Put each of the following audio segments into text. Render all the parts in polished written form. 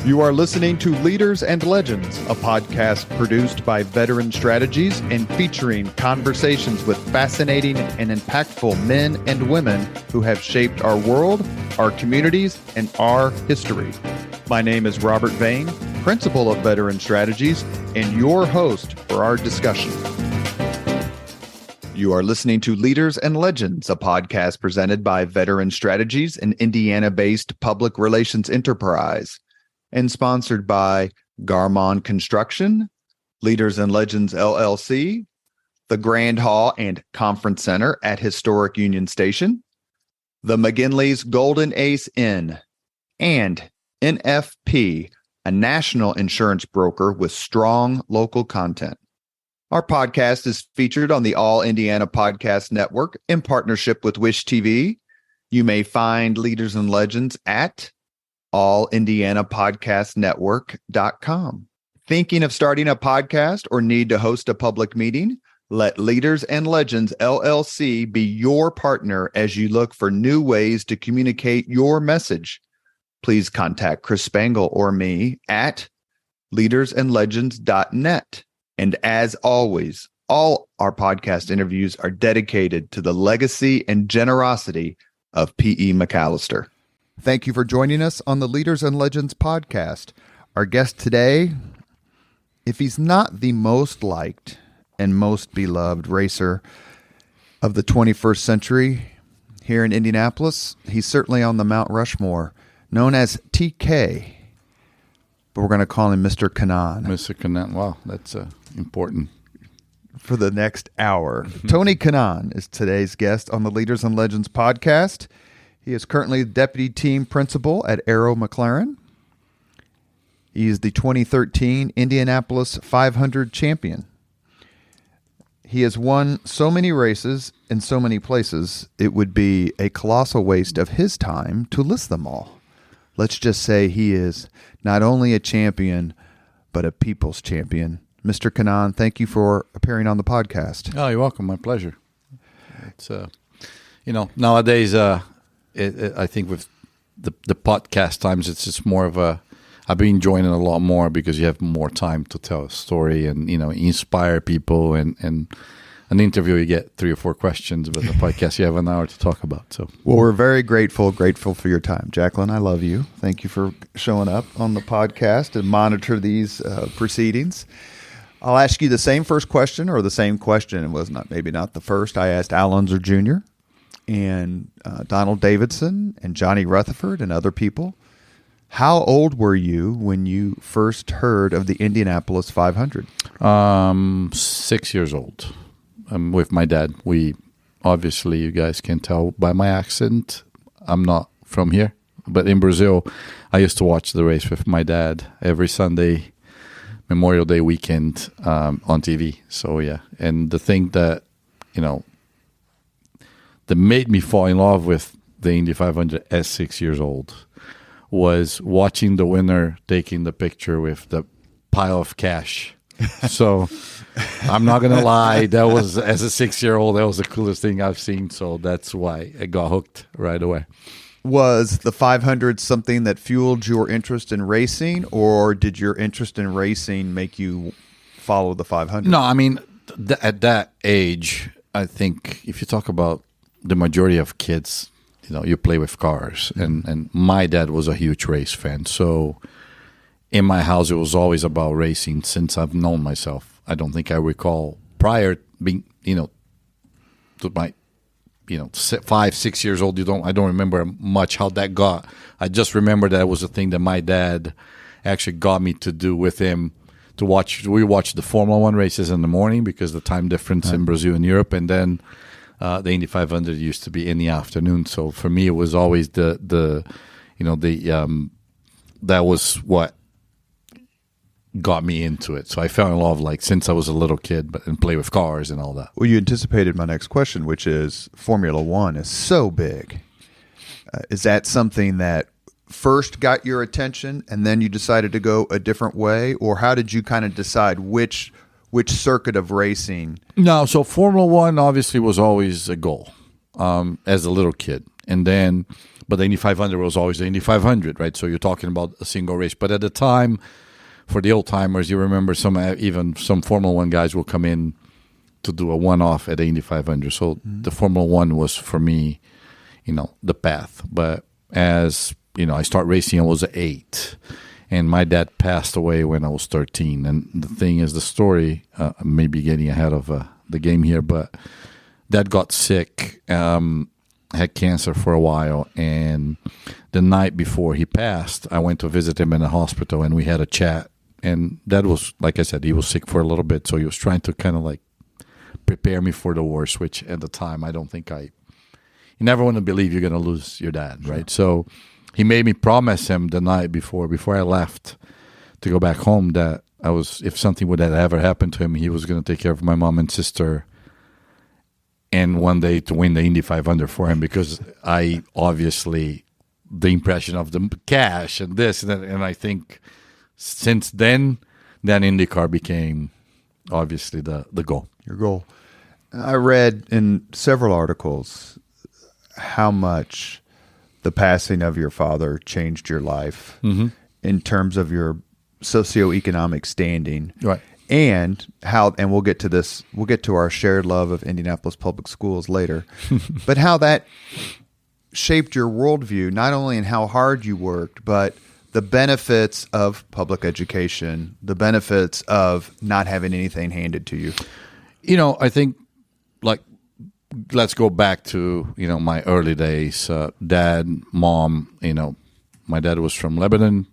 You are listening to Leaders and Legends, a podcast produced by Veteran Strategies and featuring conversations with fascinating and impactful men and women who have shaped our world, our communities, and our history. My name is Robert Vane, Principal of Veteran Strategies, and your host for our discussion. You are listening to Leaders and Legends, a podcast presented by Veteran Strategies, an Indiana-based public relations enterprise, and sponsored by Garmon Construction, Leaders and Legends LLC, the Grand Hall and Conference Center at Historic Union Station, the McGinley's Golden Ace Inn, and NFP, a national insurance broker with strong local content. Our podcast is featured on the All Indiana Podcast Network in partnership with Wish TV. You may find Leaders and Legends at allindianapodcastnetwork.com. Thinking of starting a podcast or need to host a public meeting? Let Leaders and Legends LLC be your partner as you look for new ways to communicate your message. Please contact Chris Spangle or me at leadersandlegends.net. And as always, all our podcast interviews are dedicated to the legacy and generosity of P.E. McAllister. Thank you for joining us on the Leaders and Legends podcast. Our guest today, if he's not the most liked and most beloved racer of the 21st century here in Indianapolis, he's certainly on the Mount Rushmore, known as TK. But we're going to call him Mr. Kanaan. Mr. Kanaan. Wow, that's important. For the next hour. Tony Kanaan is today's guest on the Leaders and Legends podcast. He is currently deputy team principal at Arrow McLaren. He is the 2013 Indianapolis 500 champion. He has won so many races in so many places, it would be a colossal waste of his time to list them all. Let's just say he is not only a champion, but a people's champion. Mr. Kanaan, thank you for appearing on the podcast. Oh, you're welcome. My pleasure. It's, nowadays, I think with the podcast times, it's just more of I've been enjoying it a lot more because you have more time to tell a story and, inspire people. And an interview, you get 3 or 4 questions, but the podcast, you have an hour to talk about. So, well, we're very grateful for your time. Jacqueline, I love you. Thank you for showing up on the podcast and monitor these proceedings. I'll ask you the same first question, or the same question. It was maybe not the first. I asked Al Unser Jr. and Donald Davidson and Johnny Rutherford and other people. How old were you when you first heard of the Indianapolis 500? 6 years old. I'm with my dad. We obviously, you guys can tell by my accent, I'm not from here. But in Brazil, I used to watch the race with my dad every Sunday, Memorial Day weekend on TV. So, yeah. And the thing that, that made me fall in love with the Indy 500 at 6 years old was watching the winner taking the picture with the pile of cash. So I'm not going to lie. That was, as a 6-year-old, that was the coolest thing I've seen. So that's why I got hooked right away. Was the 500 something that fueled your interest in racing, or did your interest in racing make you follow the 500? No, I mean, at that age, I think if you talk about the majority of kids, you play with cars. And my dad was a huge race fan. So in my house, it was always about racing since I've known myself. I don't think I recall prior being, to my, 5, 6 years old. I don't remember much how that got. I just remember that was a thing that my dad actually got me to do with him to watch. We watched the Formula One races in the morning because the time difference in Brazil and Europe. And then the Indy 500 used to be in the afternoon. So for me, it was always that was what got me into it. So I fell in love since I was a little kid, and play with cars and all that. Well, you anticipated my next question, which is Formula One is so big. Is that something that first got your attention and then you decided to go a different way? Or how did you kind of decide which circuit of racing? No, so Formula One obviously was always a goal as a little kid. And then, but the Indy 500 was always the Indy 500, right? So you're talking about a single race. But at the time, for the old timers, you remember even some Formula One guys will come in to do a one-off at the Indy 500. So the Formula One was for me, the path. But as I started racing, I was 8, and my dad passed away when I was 13. And the thing is, the story, maybe getting ahead of the game here, but Dad got sick, had cancer for a while, and the night before he passed, I went to visit him in the hospital, and we had a chat. And Dad was, like I said, he was sick for a little bit, so he was trying to kind of like prepare me for the worst, which at the time, I don't think you never want to believe you're going to lose your dad, right? So he made me promise him the night before I left to go back home, that if something would have ever happened to him, he was going to take care of my mom and sister, and one day to win the Indy 500 for him, because I obviously, the impression of the cash and this and that, and I think since then IndyCar became obviously the goal. Your goal. I read in several articles how much the passing of your father changed your life in terms of your socioeconomic standing. Right. And we'll get to this, we'll get to our shared love of Indianapolis public schools later, but how that shaped your worldview, not only in how hard you worked, but the benefits of public education, the benefits of not having anything handed to you. I think, let's go back to, my early days. Dad, mom, my dad was from Lebanon.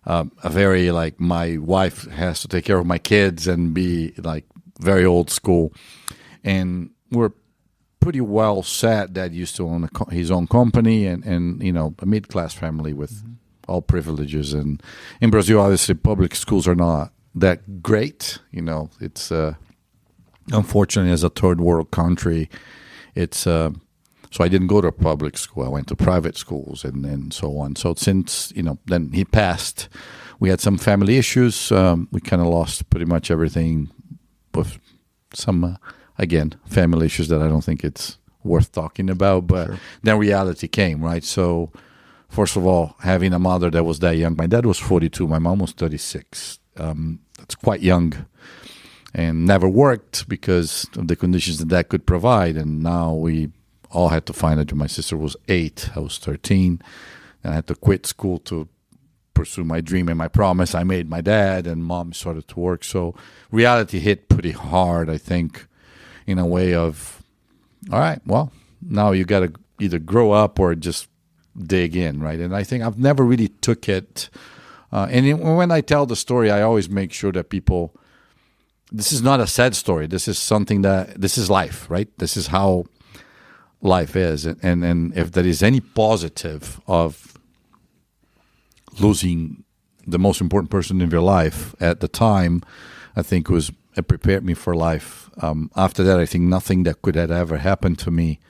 A very, my wife has to take care of my kids and be, very old school. And we're pretty well set. Dad used to own his own company and a mid-class family with all privileges. And in Brazil, obviously, public schools are not that great. It's unfortunately, as a third world country, it's so I didn't go to public school. I went to private schools and so on. So since then he passed, we had some family issues. We kind of lost pretty much everything, with some again family issues that I don't think it's worth talking about. But then reality came, right? So first of all, having a mother that was that young. My dad was 42. My mom was 36. That's quite young. And never worked because of the conditions that could provide. And now we all had to find a job. My sister was 8. I was 13. And I had to quit school to pursue my dream and my promise I made my dad, and mom started to work. So reality hit pretty hard, I think, in a way of, all right, well, now you got to either grow up or just dig in, right? And I think I've never really took it. When I tell the story, I always make sure that people, this is not a sad story. This is something this is life, right? This is how life is. And if there is any positive of losing the most important person in your life at the time, I think it prepared me for life. After that, I think nothing that could have ever happened to me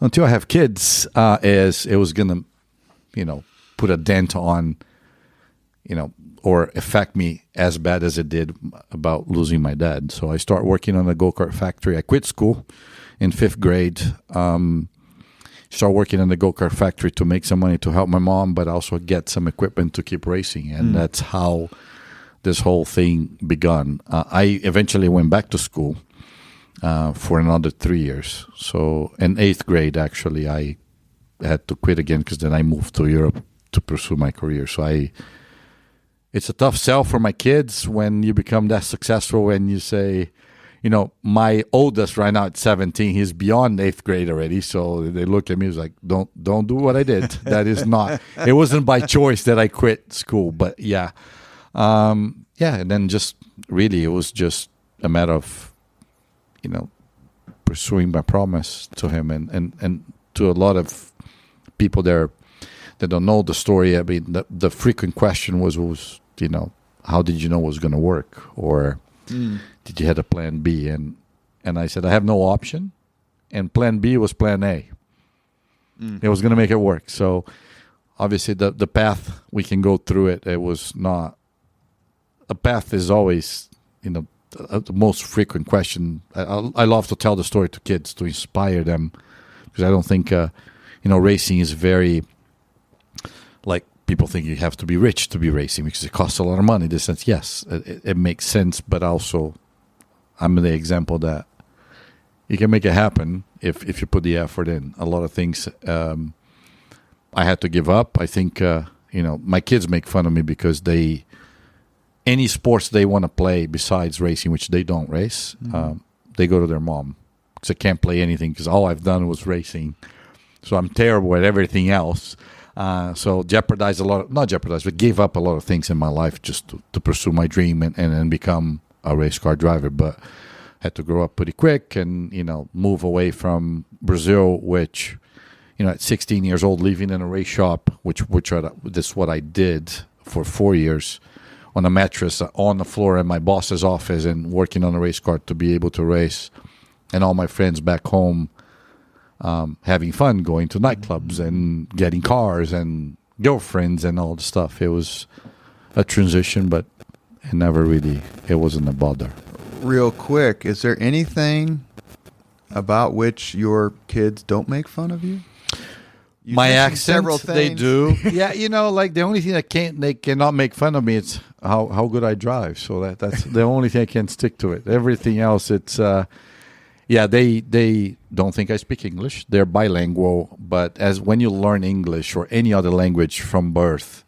until I have kids is it was going to, put a dent on, or affect me as bad as it did about losing my dad. So I started working on a go-kart factory. I quit school in 5th grade. Started working in the go-kart factory to make some money to help my mom, but also get some equipment to keep racing. And that's how this whole thing begun. I eventually went back to school for another 3 years. So in 8th grade, actually, I had to quit again because then I moved to Europe to pursue my career. So it's a tough sell for my kids when you become that successful and you say, my oldest right now at 17, he's beyond 8th grade already. So they look at me, it's like, don't do what I did. That is not, it wasn't by choice that I quit school, but yeah. And then just really, it was just a matter of, pursuing my promise to him and to a lot of people there that don't know the story. I mean, the frequent question was, how did you know it was going to work? Or did you have a plan B? And I said, I have no option. And plan B was plan A. It was going to make it work. So obviously the path, we can go through it. It was not, a path is always, the most frequent question. I love to tell the story to kids to inspire them because I don't think, racing is very, like, people think you have to be rich to be racing because it costs a lot of money. In this sense, yes, it makes sense, but also I'm the example that you can make it happen if you put the effort in. A lot of things I had to give up. I think, my kids make fun of me because any sports they want to play besides racing, which they don't race, they go to their mom because I can't play anything because all I've done was racing. So I'm terrible at everything else. So jeopardized a lot, not jeopardized, but gave up a lot of things in my life just to pursue my dream and become a race car driver. But had to grow up pretty quick and, move away from Brazil, which, at 16 years old, living in a race shop, which this is what I did for 4 years, on a mattress on the floor in my boss's office and working on a race car to be able to race. And all my friends back home having fun, going to nightclubs and getting cars and girlfriends and all the stuff. It was a transition, but it wasn't a bother. Real quick, is there anything about which your kids don't make fun of you? My accent, they do. Yeah, like the only thing they cannot make fun of me is how good I drive. So that's the only thing I can stick to it. Everything else, it's they don't think I speak English. They're bilingual, but when you learn English or any other language from birth,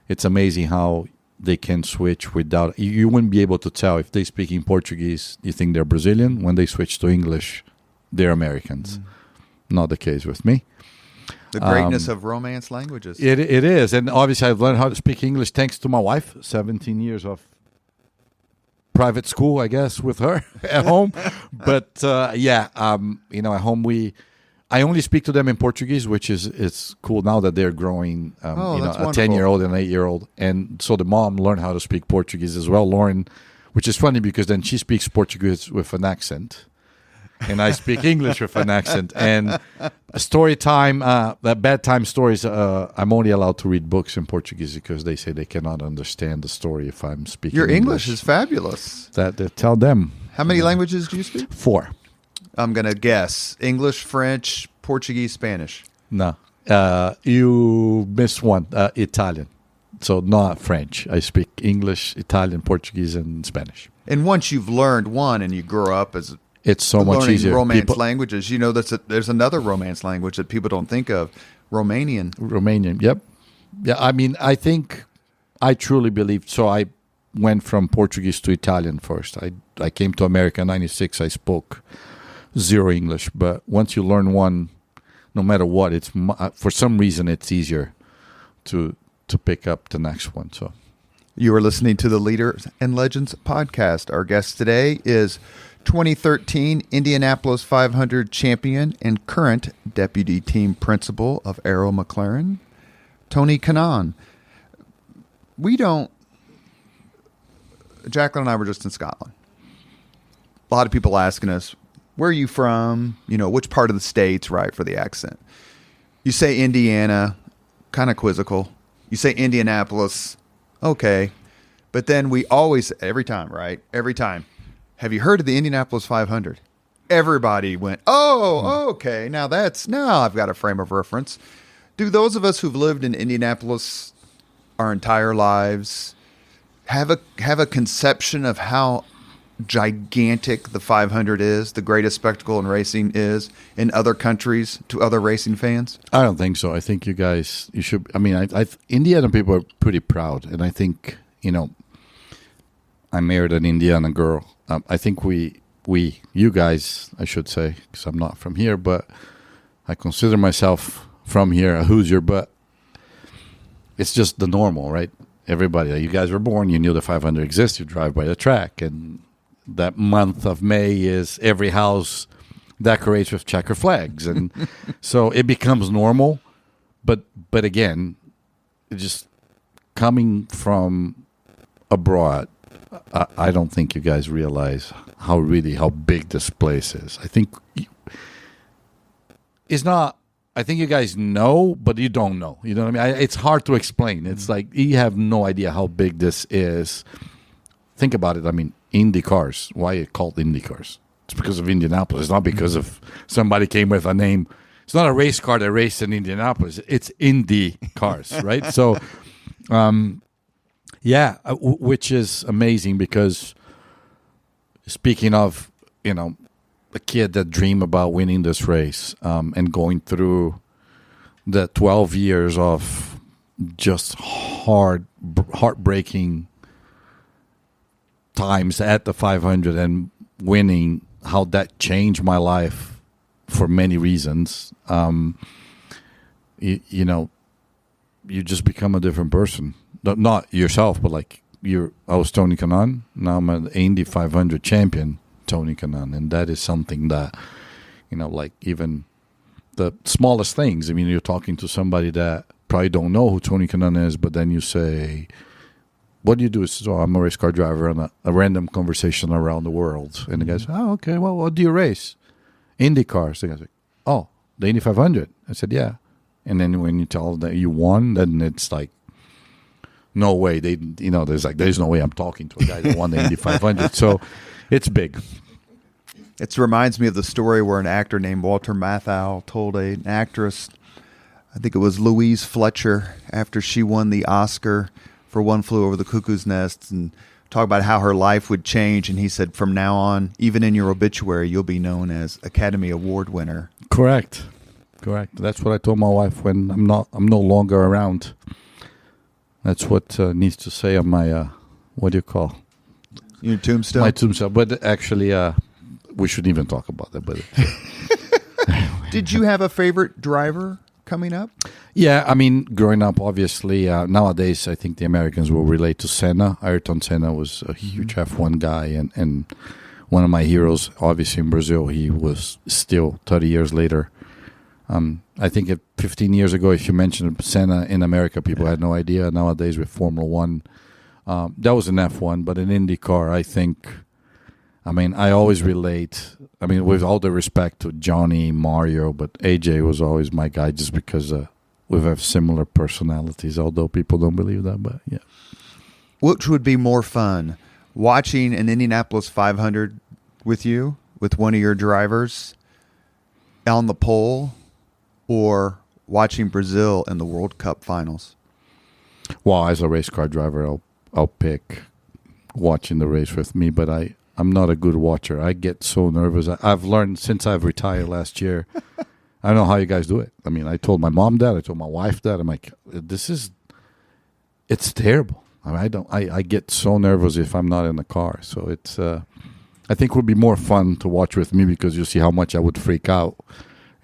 it's amazing how they can switch without. You wouldn't be able to tell if they speak in Portuguese. You think they're Brazilian. When they switch to English, they're Americans. Not the case with me. The greatness of Romance languages. It is. And obviously I've learned how to speak English thanks to my wife. 17 years of private school, I guess, with her at home. But at home I only speak to them in Portuguese, which is cool now that they're growing, a 10-year-old and an 8-year-old. And so the mom learned how to speak Portuguese as well, Lauren, which is funny because then she speaks Portuguese with an accent. And I speak English with an accent. And story time, bedtime stories, I'm only allowed to read books in Portuguese because they say they cannot understand the story if I'm speaking Your English is fabulous. Tell them. How many languages do you speak? 4. I'm going to guess. English, French, Portuguese, Spanish. No. You missed one. Italian. So not French. I speak English, Italian, Portuguese, and Spanish. And once you've learned one and you grow up as it's so much easier. Romance languages. There's another Romance language that people don't think of. Romanian. Yep. Yeah, I mean, I think I truly believe. So I went from Portuguese to Italian first. I came to America in 96. I spoke 0 English. But once you learn one, no matter what, it's for some reason it's easier to pick up the next one. So you are listening to the Leaders and Legends podcast. Our guest today is 2013 Indianapolis 500 champion and current deputy team principal of Arrow McLaren, Tony Kanaan. Jacqueline and I were just in Scotland. A lot of people asking us, where are you from? Which part of the state's right for the accent? You say Indiana, kind of quizzical. You say Indianapolis, okay. But then we always, every time, have you heard of the Indianapolis 500? Everybody went, okay. Now I've got a frame of reference. Do those of us who've lived in Indianapolis our entire lives have a conception of how gigantic the 500 is, the greatest spectacle in racing is in other countries to other racing fans? I don't think so. I think you should. I mean, Indiana people are pretty proud, and I think I married an Indiana girl. I think you guys, I should say, because I'm not from here, but I consider myself from here, a Hoosier, but it's just the normal, right? Everybody, you guys were born, you knew the 500 exists, you drive by the track, and that month of May is every house decorates with checker flags, and so it becomes normal, but again, just coming from abroad, I don't think you guys realize how big this place is. I think it's not. I think you guys know, but you don't know. You know what I mean? It's hard to explain. It's like you have no idea how big this is. Think about it. I mean, IndyCars. Why it called IndyCars? It's because of Indianapolis. It's not because of somebody came with a name. it's not a race car that raced in Indianapolis. It's Indy cars, right? So, which is amazing because speaking of, a kid that dream about winning this race and going through the 12 years of just heartbreaking times at the 500 and winning, how that changed my life for many reasons. You just become a different person. Not yourself, but like I was Tony Kanaan. Now I'm an Indy 500 champion, Tony Kanaan. And that is something that, like even the smallest things. I mean, you're talking to somebody that probably don't know who Tony Kanaan is, but then you say, what do you do? He says, I'm a race car driver on a random conversation around the world. And the guy says, oh, okay, well, what do you race? Indy cars. The guy says, oh, the Indy 500. I said, yeah. And then when you tell them that you won, then it's like, no way. There's no way I'm talking to a guy that won the Indy 500. So it's big. It reminds me of the story where an actor named Walter Matthau told an actress, I think it was Louise Fletcher, after she won the Oscar for One Flew Over the Cuckoo's Nest, and talk about how her life would change. And he said, from now on, even in your obituary, you'll be known as Academy Award winner. Correct. That's what I told my wife when I'm no longer around. That's what needs to say on my, what do you call? Your tombstone? My tombstone. But actually, we shouldn't even talk about that. But Did you have a favorite driver coming up? Yeah, I mean, growing up, obviously, nowadays, I think the Americans will relate to Senna. Ayrton Senna was a huge F1 guy, and one of my heroes, obviously, in Brazil. He was still 30 years later. I think 15 years ago, if you mentioned Senna in America, people had no idea. Nowadays, with Formula One, that was an F1, but an IndyCar, I always relate. With all the respect to Johnny, Mario, but AJ was always my guy just because we have similar personalities, although people don't believe that, but yeah. Which would be more fun, watching an Indianapolis 500 with you, with one of your drivers on the pole, or watching Brazil in the World Cup finals? Well, as a race car driver, I'll pick watching the race with me, but I'm not a good watcher. I get so nervous. I've learned since I've retired last year. I don't know how you guys do it. I told my mom that. I told my wife that. I'm like, it's terrible. I get so nervous if I'm not in the car. So it's, I think it would be more fun to watch with me because you see how much I would freak out.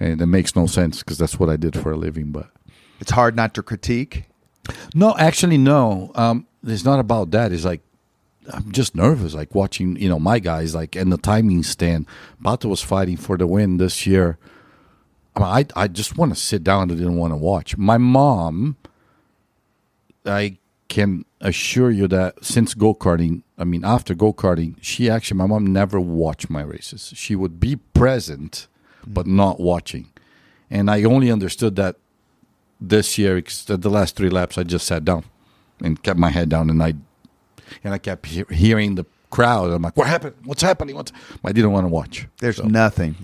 And it makes no sense because that's what I did for a living. But it's hard not to critique? No, actually, no. It's not about that. It's like, I'm just nervous, like watching, my guys, like in the timing stand. Pato was fighting for the win this year. I just want to sit down and didn't want to watch. My mom, I can assure you that since go-karting, after go-karting, my mom never watched my races. She would be present, but not watching. And I only understood that this year, because the last 3 laps, I just sat down and kept my head down, and I kept hearing the crowd. I'm like, what happened? What's happening? I didn't want to watch. There's nothing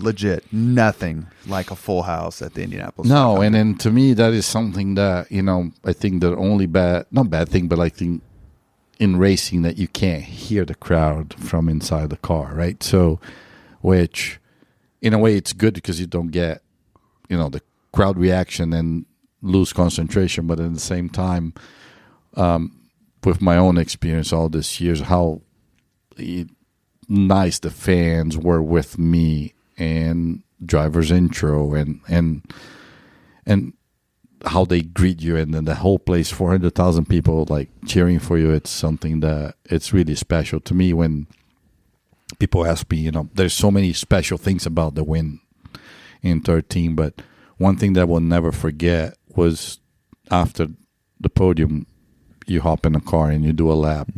like a full house at the Indianapolis. No, 500. And then to me, that is something that, I think the only not bad thing, but I think in racing that you can't hear the crowd from inside the car, right? So, which in a way it's good because you don't get, the crowd reaction and lose concentration, but at the same time, with my own experience all these years, how nice the fans were with me and driver's intro and how they greet you, and then the whole place, 400,000 people like cheering for you. It's something that it's really special to me when people ask me, there's so many special things about the win in 13, but one thing that I will never forget was after the podium, you hop in a car and you do a lap.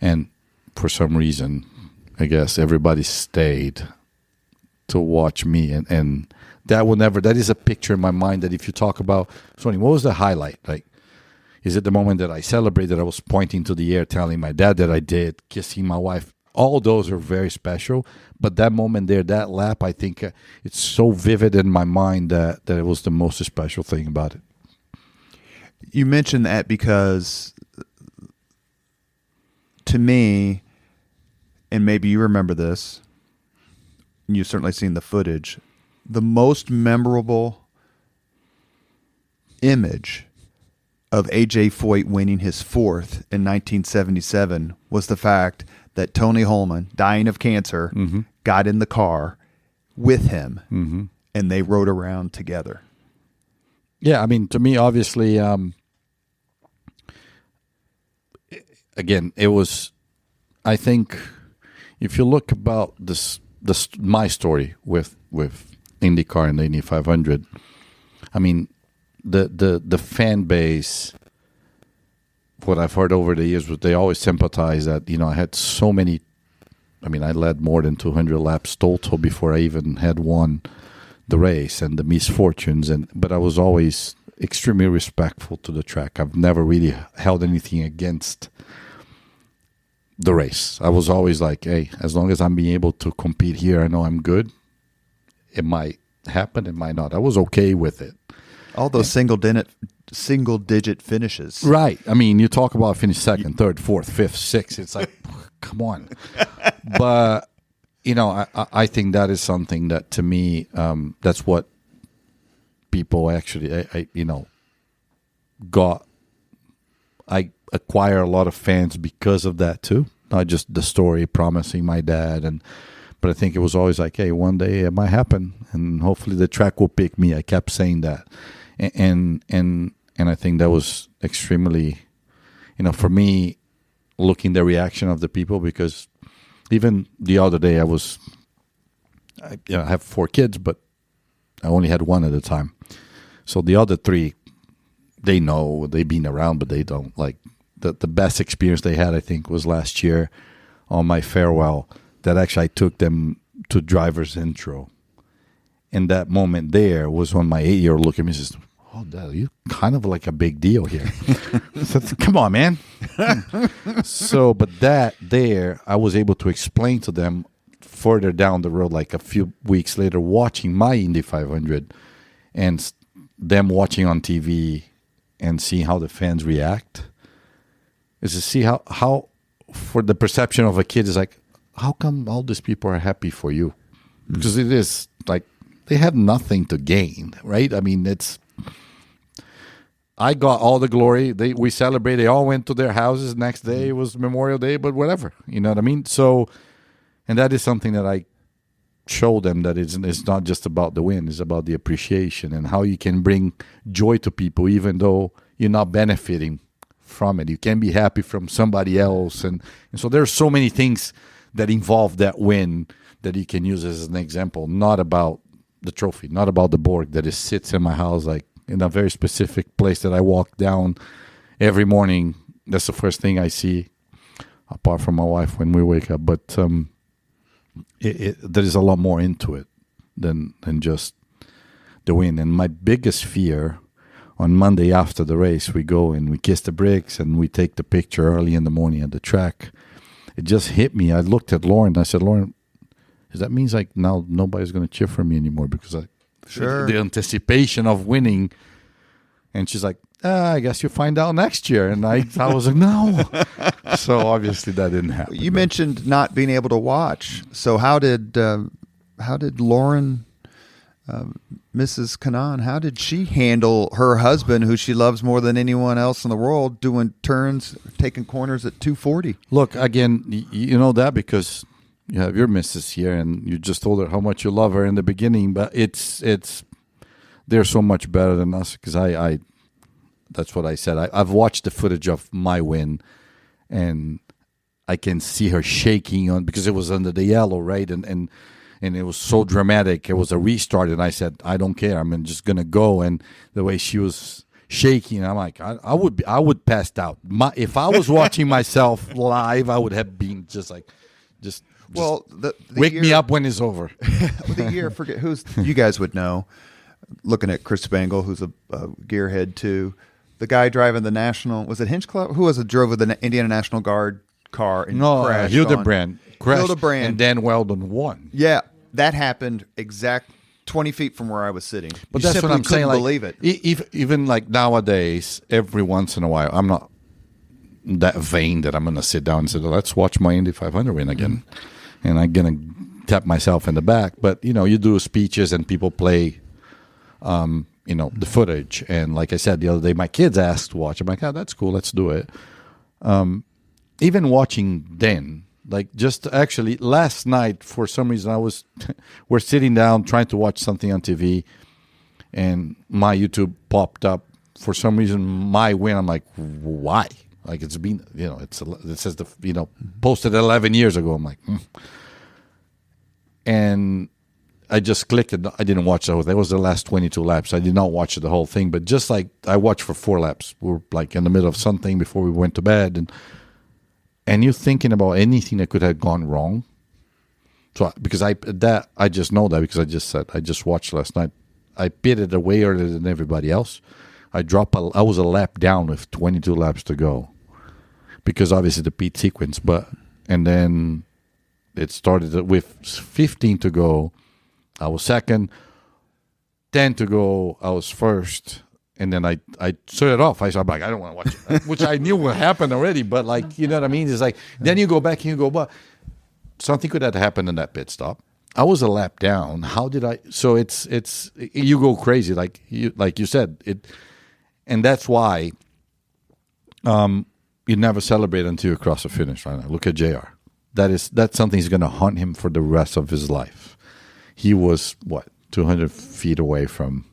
And for some reason, I guess everybody stayed to watch me. And that is a picture in my mind that if you talk about, Sonny, what was the highlight? Like, is it the moment that I celebrated, I was pointing to the air, telling my dad that I did, kissing my wife? all those are very special. But that moment there, that lap, I think it's so vivid in my mind that it was the most special thing about it. You mentioned that because to me, and maybe you remember this, and you've certainly seen the footage, the most memorable image of A.J. Foyt winning his fourth in 1977 was the fact that Tony Holman, dying of cancer, got in the car with him, and they rode around together. Yeah, I mean, to me, obviously, again, it was, I think, if you look about my story with IndyCar and the Indy 500, I mean, the fan base, what I've heard over the years, was they always sympathize that, I had so many, I mean, I led more than 200 laps total before I even had won the race, and the misfortunes, but I was always extremely respectful to the track. I've never really held anything against the race. I was always like, hey, as long as I'm being able to compete here, I know I'm good. It might happen, it might not. I was okay with it. All those single digit finishes. Right. I mean, you talk about finish second, third, fourth, fifth, sixth. It's like, come on. But, I think that is something that, to me, that's what people actually, got. I acquire a lot of fans because of that too. Not just the story promising my dad, but I think it was always like, hey, one day it might happen, and hopefully the track will pick me. I kept saying that, and I think that was extremely, for me, looking the reaction of the people, because even the other day I have 4 kids, but I only had one at a time. So the other 3, they know, they've been around, but they don't. Like, the best experience they had, I think, was last year on my farewell, that actually I took them to driver's intro. And that moment there was when my 8-year-old looked at me and says, oh, Dad, you kind of like a big deal here. I said, come on, man. But that there, I was able to explain to them further down the road, like a few weeks later, watching my Indy 500 and them watching on TV and seeing how the fans react, is to see how for the perception of a kid is like, how come all these people are happy for you? Because it is like they have nothing to gain, right? I mean, I got all the glory. We celebrated. They all went to their houses. Next day was Memorial Day, but whatever. You know what I mean? So, and that is something that I show them, that it's not just about the win. It's about the appreciation and how you can bring joy to people, even though you're not benefiting from it. You can be happy from somebody else. And so there's so many things that involve that win that you can use as an example, not about the trophy, not about the Borg that sits in my house, like in a very specific place that I walk down every morning. That's the first thing I see, apart from my wife when we wake up. But there is a lot more into it than just the win. And my biggest fear, on Monday after the race, we go and we kiss the bricks and we take the picture early in the morning at the track. It just hit me. I looked at Lauren and I said, Lauren, does that mean like now nobody's going to cheer for me anymore because the anticipation of winning? And she's like, I guess you'll find out next year. And I was like, no. So obviously that didn't happen. You mentioned not being able to watch. So how did Lauren, Mrs. Kanaan, how did she handle her husband, who she loves more than anyone else in the world, doing turns, taking corners at 240? Look, again, you know that because you have your missus here, and you just told her how much you love her in the beginning. But they're so much better than us, because I that's what I said. I've watched the footage of my win, and I can see her shaking because it was under the yellow, right? And it was so dramatic. It was a restart, and I said, I don't care. I'm just gonna go. And the way she was shaking, I'm like, I would passed out. If I was watching myself live, I would have been just wake me up when it's over. The year, forget you guys would know. Looking at Chris Spangle, who's a gearhead too. The guy driving the National, was it Hinchcliffe? Who drove with the Indiana National Guard car and crashed? Hildebrand. crashed. Hildebrand. And Dan Weldon won. Yeah, that happened exact 20 feet from where I was sitting. But You that's what simply I'm saying. couldn't Like, believe it. Even like nowadays, every once in a while, I'm not that vain that I'm going to sit down and say, let's watch my Indy 500 win again. And I'm going to tap myself in the back. But, you do speeches and people play, the footage. And like I said, the other day, my kids asked to watch. I'm like, that's cool. Let's do it. Even watching then, like just actually last night, for some reason, we're sitting down trying to watch something on TV and my YouTube popped up. For some reason, my win, I'm like, why? Like it's been, it says posted 11 years ago. I'm like, and I just clicked it. I didn't watch the whole thing. That was the last 22 laps. I did not watch the whole thing, but just like I watched for 4 laps. We were like in the middle of something before we went to bed, and you're thinking about anything that could have gone wrong. So because I just know that because I just watched last night. I pitted way earlier than everybody else. I was a lap down with 22 laps to go. Because obviously the pit sequence, and then it started with 15 to go. I was second, 10 to go. I was first, and then I shut it off. I'm like, I don't want to watch it, which I knew would happen already. But like, you know what I mean? It's like then you go back and you go, but something could have happened in that pit stop. I was a lap down. How did I? So it's you go crazy, like you said it, and that's why. You never celebrate until you cross the finish line. Look at JR. That's something he's going to haunt him for the rest of his life. He was, 200 feet away from...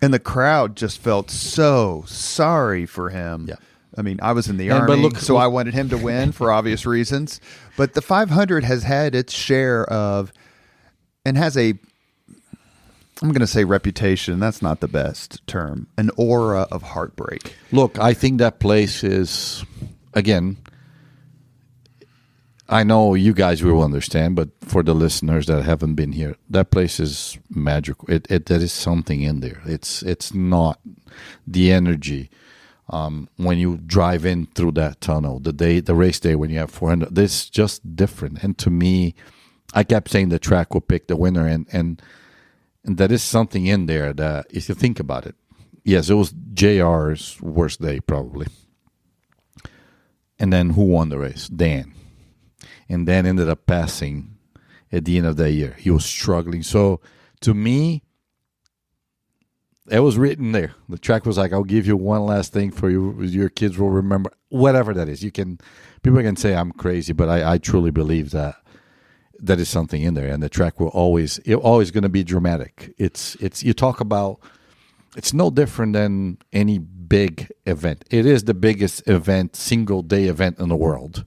And the crowd just felt so sorry for him. Yeah. I mean, I was in the Army, so I wanted him to win for obvious reasons. But the 500 has had its share of... And has a... I'm going to say reputation. That's not the best term. An aura of heartbreak. Look, I think that place is... Again, I know you guys will understand, but for the listeners that haven't been here, that place is magical. There is something in there. It's not the energy when you drive in through that tunnel. The race day when you have 400, it's just different. And to me, I kept saying the track will pick the winner, and there is something in there that if you think about it, yes, it was JR's worst day probably. And then who won the race? Dan. And Dan ended up passing at the end of the year. He was struggling. So to me, it was written there. The track was like, I'll give you one last thing for you. Your kids will remember. Whatever that is. People can say I'm crazy, but I truly believe that is something in there. And the track will always going to be dramatic. It's you talk about, it's no different than any big event. It is the biggest event, single day event in the world.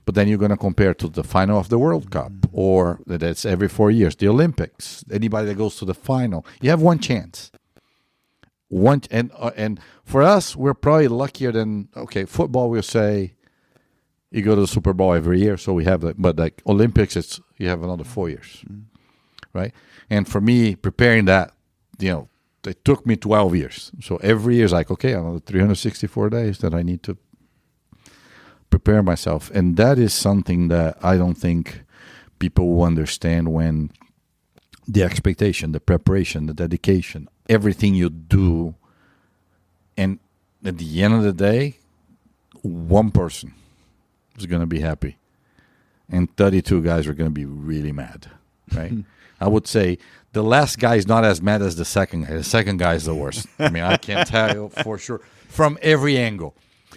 But then you're going to compare to the final of the World Cup, or that's every 4 years. The Olympics, anybody that goes to the final, you have one chance. And for us, we're probably luckier than football. We'll say you go to the Super Bowl every year, so we have that. But like Olympics, you have another 4 years, right? And for me, preparing that, it took me 12 years. So every year is like, another 364 days that I need to prepare myself. And that is something that I don't think people will understand when the expectation, the preparation, the dedication, everything you do. And at the end of the day, one person is going to be happy. And 32 guys are going to be really mad, right? I would say the last guy is not as mad as the second guy. The second guy is the worst. I mean, I can tell you for sure from every angle.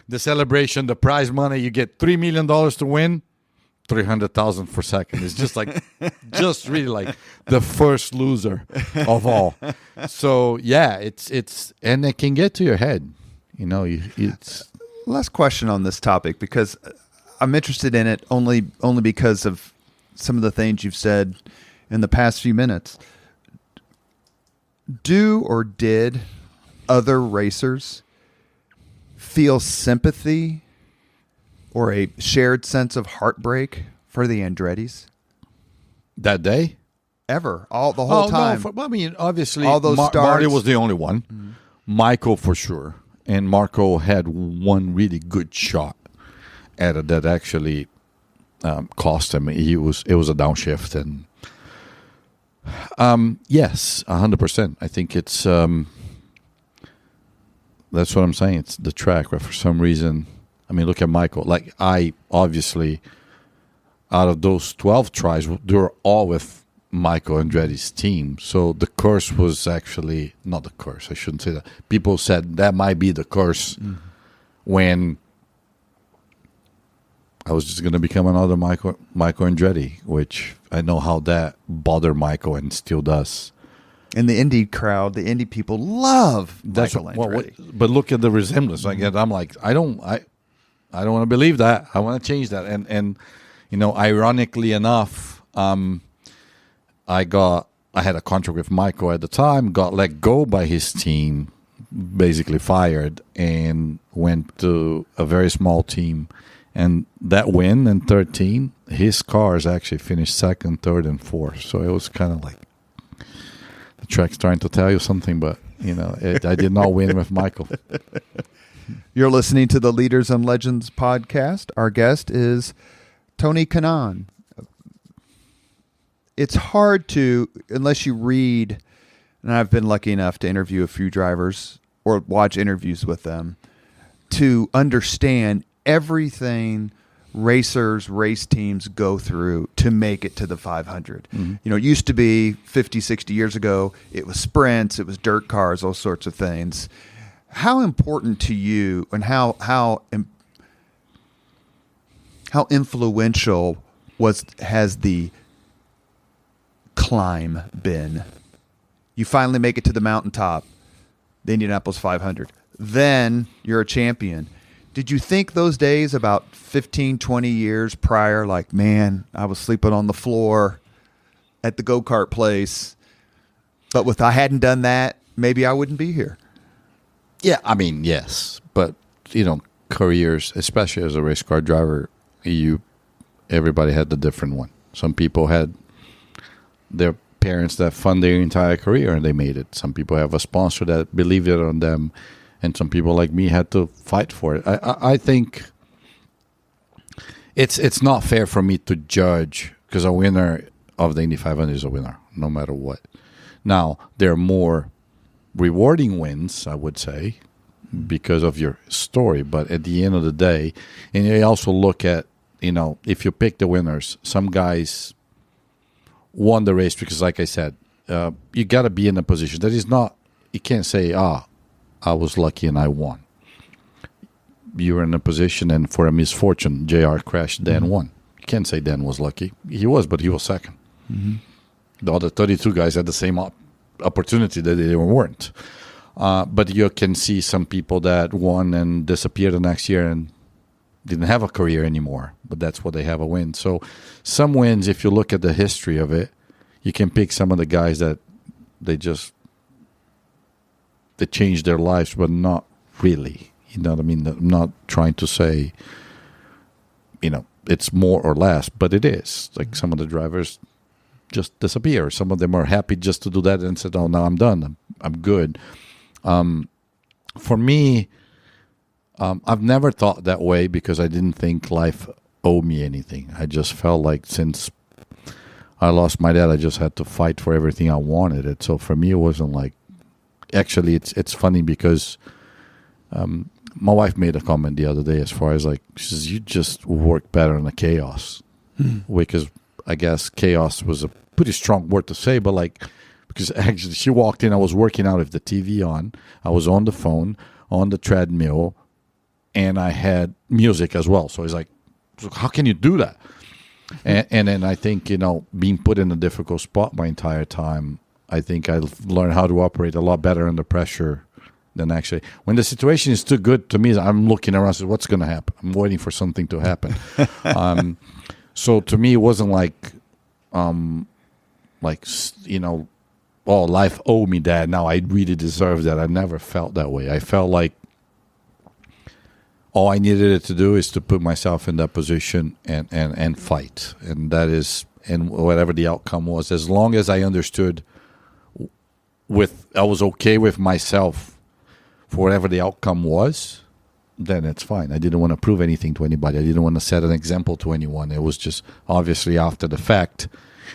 The celebration, the prize money, you get $3 million to win, $300,000 for second. It's just like, just really like the first loser of all. So yeah, it's and it can get to your head. It's. Last question on this topic, because I'm interested in it only because of some of the things you've said in the past few minutes. Do or did other racers feel sympathy or a shared sense of heartbreak for the Andrettis? That day? Ever. The whole time. No, obviously, all those starts. Marty was the only one. Mm-hmm. Michael for sure. And Marco had one really good shot at it that actually cost him. It was a downshift, and yes, 100%. I think it's that's what I'm saying. It's the track, but for some reason, I mean, look at Michael. Like, I obviously, out of those 12 tries, they were all with Michael Andretti's team. So the curse was actually not the curse. I shouldn't say that. People said that might be the curse when I was just going to become another Michael Andretti, which I know how that bothered Michael and still does. And the Indy crowd, the Indy people love Michael Andretti. But look at the resemblance. I'm like, I don't want to believe that. I want to change that. And you know, ironically enough, I had a contract with Michael at the time, got let go by his team, basically fired, and went to a very small team. And that win in 13, his cars actually finished second, third, and fourth. So it was kind of like the track's trying to tell you something, but you know, I did not win with Michael. You're listening to the Leaders and Legends podcast. Our guest is Tony Kanaan. It's hard to, unless you read, and I've been lucky enough to interview a few drivers or watch interviews with them, to understand everything racers, race teams go through to make it to the 500. Mm-hmm. You know, it used to be 50, 60 years ago, it was sprints, it was dirt cars, all sorts of things. How important to you, and how influential has the climb been? You finally make it to the mountaintop, the Indianapolis 500. Then you're a champion. Did you think those days about 15, 20 years prior, like, man, I was sleeping on the floor at the go-kart place, but if I hadn't done that, maybe I wouldn't be here? Yeah, I mean, yes. But, you know, careers, especially as a race car driver, everybody had the different one. Some people had their parents that fund their entire career and they made it. Some people have a sponsor that believed it on them. And some people like me had to fight for it. I think it's not fair for me to judge, because a winner of the Indy 500 is a winner, no matter what. Now, there are more rewarding wins, I would say, because of your story. But at the end of the day, and you also look at, you know, if you pick the winners, some guys won the race because, like I said, you got to be in a position that is not, you can't say, I was lucky and I won. You were in a position, and for a misfortune, JR crashed, Dan won. You can't say Dan was lucky. He was, but he was second. Mm-hmm. The other 32 guys had the same opportunity that they weren't. But you can see some people that won and disappeared the next year and didn't have a career anymore, but that's what they have a win. So some wins, if you look at the history of it, you can pick some of the guys that they changed their lives, but not really. You know what I mean? I'm not trying to say, you know, it's more or less, but it is. Like, some of the drivers just disappear. Some of them are happy just to do that and said, oh, now I'm done. I'm good. For me, I've never thought that way because I didn't think life owed me anything. I just felt like since I lost my dad, I just had to fight for everything I wanted. It. So for me, it wasn't like, actually, it's funny because my wife made a comment the other day as far as like, she says, you just work better in the chaos. Because I guess chaos was a pretty strong word to say, but like, because actually she walked in, I was working out with the TV on, I was on the phone, on the treadmill, and I had music as well. So it's like, how can you do that? And then I think, you know, being put in a difficult spot my entire time, I think I learned how to operate a lot better under pressure than actually. When the situation is too good to me, I'm looking around and say, what's going to happen? I'm waiting for something to happen. So to me, it wasn't like, you know, oh, life owed me that. Now I really deserve that. I never felt that way. I felt like all I needed it to do is to put myself in that position and fight. And that is, and whatever the outcome was, as long as I understood I was okay with myself for whatever the outcome was, then it's fine. I didn't want to prove anything to anybody. I didn't want to set an example to anyone. It was just obviously after the fact.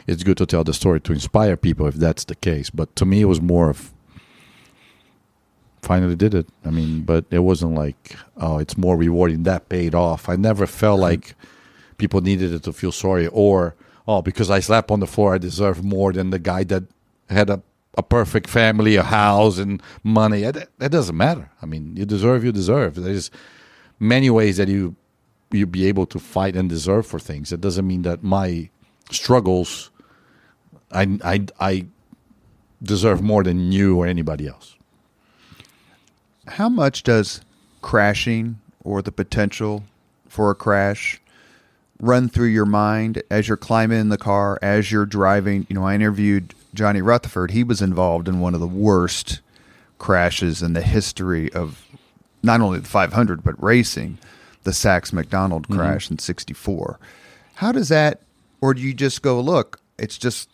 It's good to tell the story to inspire people if that's the case. But to me, it was more of finally did it. I mean, but it wasn't like, oh, it's more rewarding. That paid off. I never felt like people needed it to feel sorry or, oh, because I slept on the floor, I deserve more than the guy that had a perfect family, a house, and money. That doesn't matter. I mean, you deserve. There's many ways that you be able to fight and deserve for things. It doesn't mean that my struggles, I deserve more than you or anybody else. How much does crashing or the potential for a crash run through your mind as you're climbing in the car, as you're driving? You know, I interviewed Johnny Rutherford. He was involved in one of the worst crashes in the history of not only the 500, but racing, the Sachs-McDonald crash in 64. How does that, or do you just go, look, it's just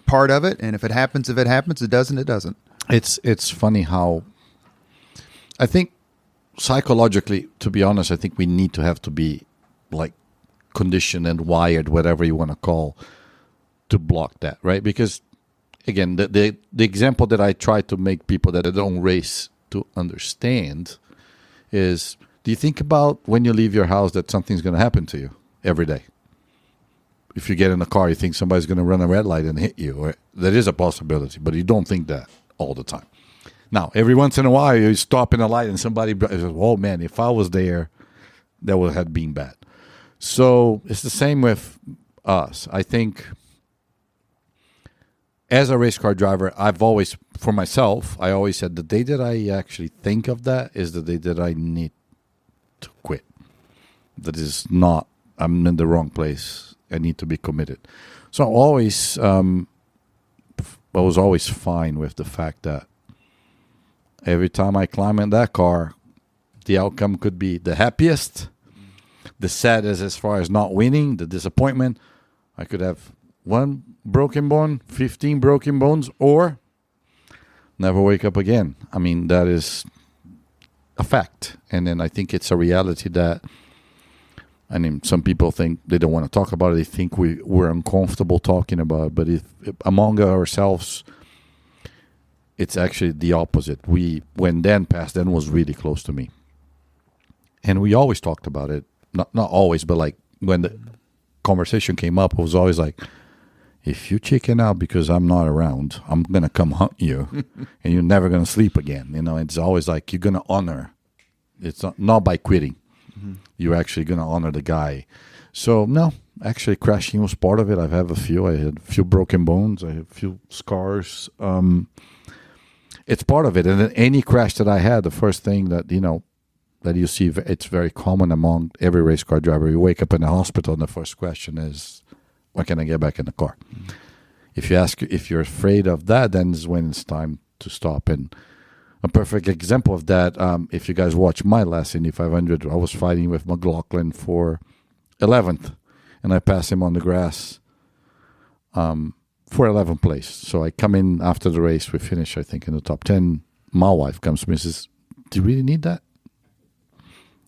part of it, and if it happens, it happens. It doesn't, it doesn't. It's funny how I think psychologically, to be honest, I think we need to have to be like conditioned and wired, whatever you want to call, to block that, right? Because again, the example that I try to make people that don't race to understand is, do you think about when you leave your house that something's going to happen to you every day? If you get in a car, you think somebody's going to run a red light and hit you. Or there is a possibility, but you don't think that all the time. Now, every once in a while, you stop in a light and somebody says, oh man, if I was there, that would have been bad. So it's the same with us. I think as a race car driver, I've always, for myself, I always said the day that I actually think of that is the day that I need to quit. That is not, I'm in the wrong place. I need to be committed. So I was always fine with the fact that every time I climb in that car, the outcome could be the happiest, the saddest as far as not winning, the disappointment. I could have 1 broken bone, 15 broken bones, or never wake up again. I mean, that is a fact. And then I think it's a reality that, I mean, some people think they don't want to talk about it. They think we're uncomfortable talking about it. But if among ourselves, it's actually the opposite. When Dan passed, Dan was really close to me. And we always talked about it. Not always, but like when the conversation came up, it was always like, if you chicken out because I'm not around, I'm going to come hunt you and you're never going to sleep again. You know, it's always like you're going to honor. It's not by quitting. You're actually going to honor the guy. So, no, actually crashing was part of it. I had a few broken bones. I had a few scars. It's part of it. And in any crash that I had, the first thing that, that you see, it's very common among every race car driver. You wake up in the hospital and the first question is, when can I get back in the car? If you're afraid of that, then is when it's time to stop. And a perfect example of that, if you guys watch my last Indy 500, I was fighting with McLaughlin for 11th, and I passed him on the grass for 11th place. So I come in after the race. We finish, I think, in the top 10. My wife comes to me and says, do you really need that?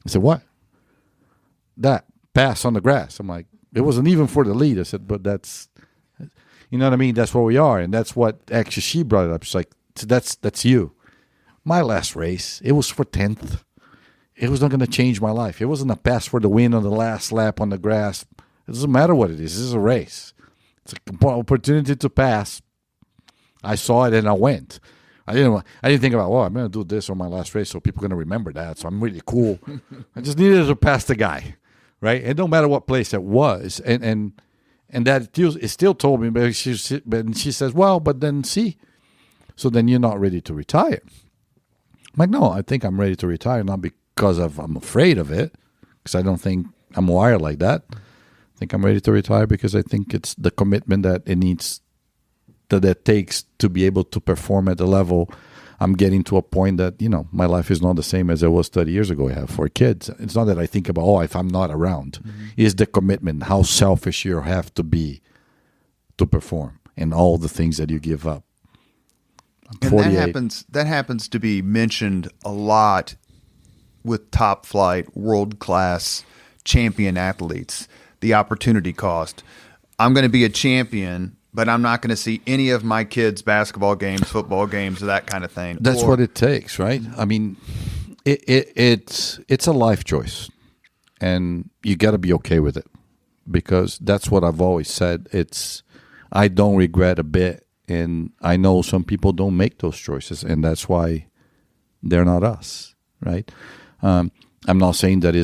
I said, what? That pass on the grass. I'm like, it wasn't even for the lead. I said, but that's, you know what I mean? That's where we are. And that's what actually she brought it up. She's like, so that's you. My last race, it was for 10th. It was not going to change my life. It wasn't a pass for the win on the last lap on the grass. It doesn't matter what it is. This is a race. It's an opportunity to pass. I saw it and I went. I didn't think about, I'm going to do this on my last race so people are going to remember that. So I'm really cool. I just needed to pass the guy, right? And no matter what place it was. And that it still told me, but she says, well, but then see. So then you're not ready to retire. I'm like, no, I think I'm ready to retire, not because I'm afraid of it, because I don't think I'm wired like that. I think I'm ready to retire because I think it's the commitment that it takes to be able to perform at the level I'm getting to a point that, my life is not the same as it was 30 years ago. I have 4 kids. It's not that I think about, if I'm not around. It's the commitment, how selfish you have to be to perform and all the things that you give up. And that happens to be mentioned a lot with top flight, world class champion athletes, the opportunity cost. I'm going to be a champion, but I'm not going to see any of my kids' basketball games, football games, that kind of thing. That's what it takes, right? I mean, it's a life choice, and you got to be okay with it, because that's what I've always said. I don't regret a bit, and I know some people don't make those choices, and that's why they're not us, right? I'm not saying that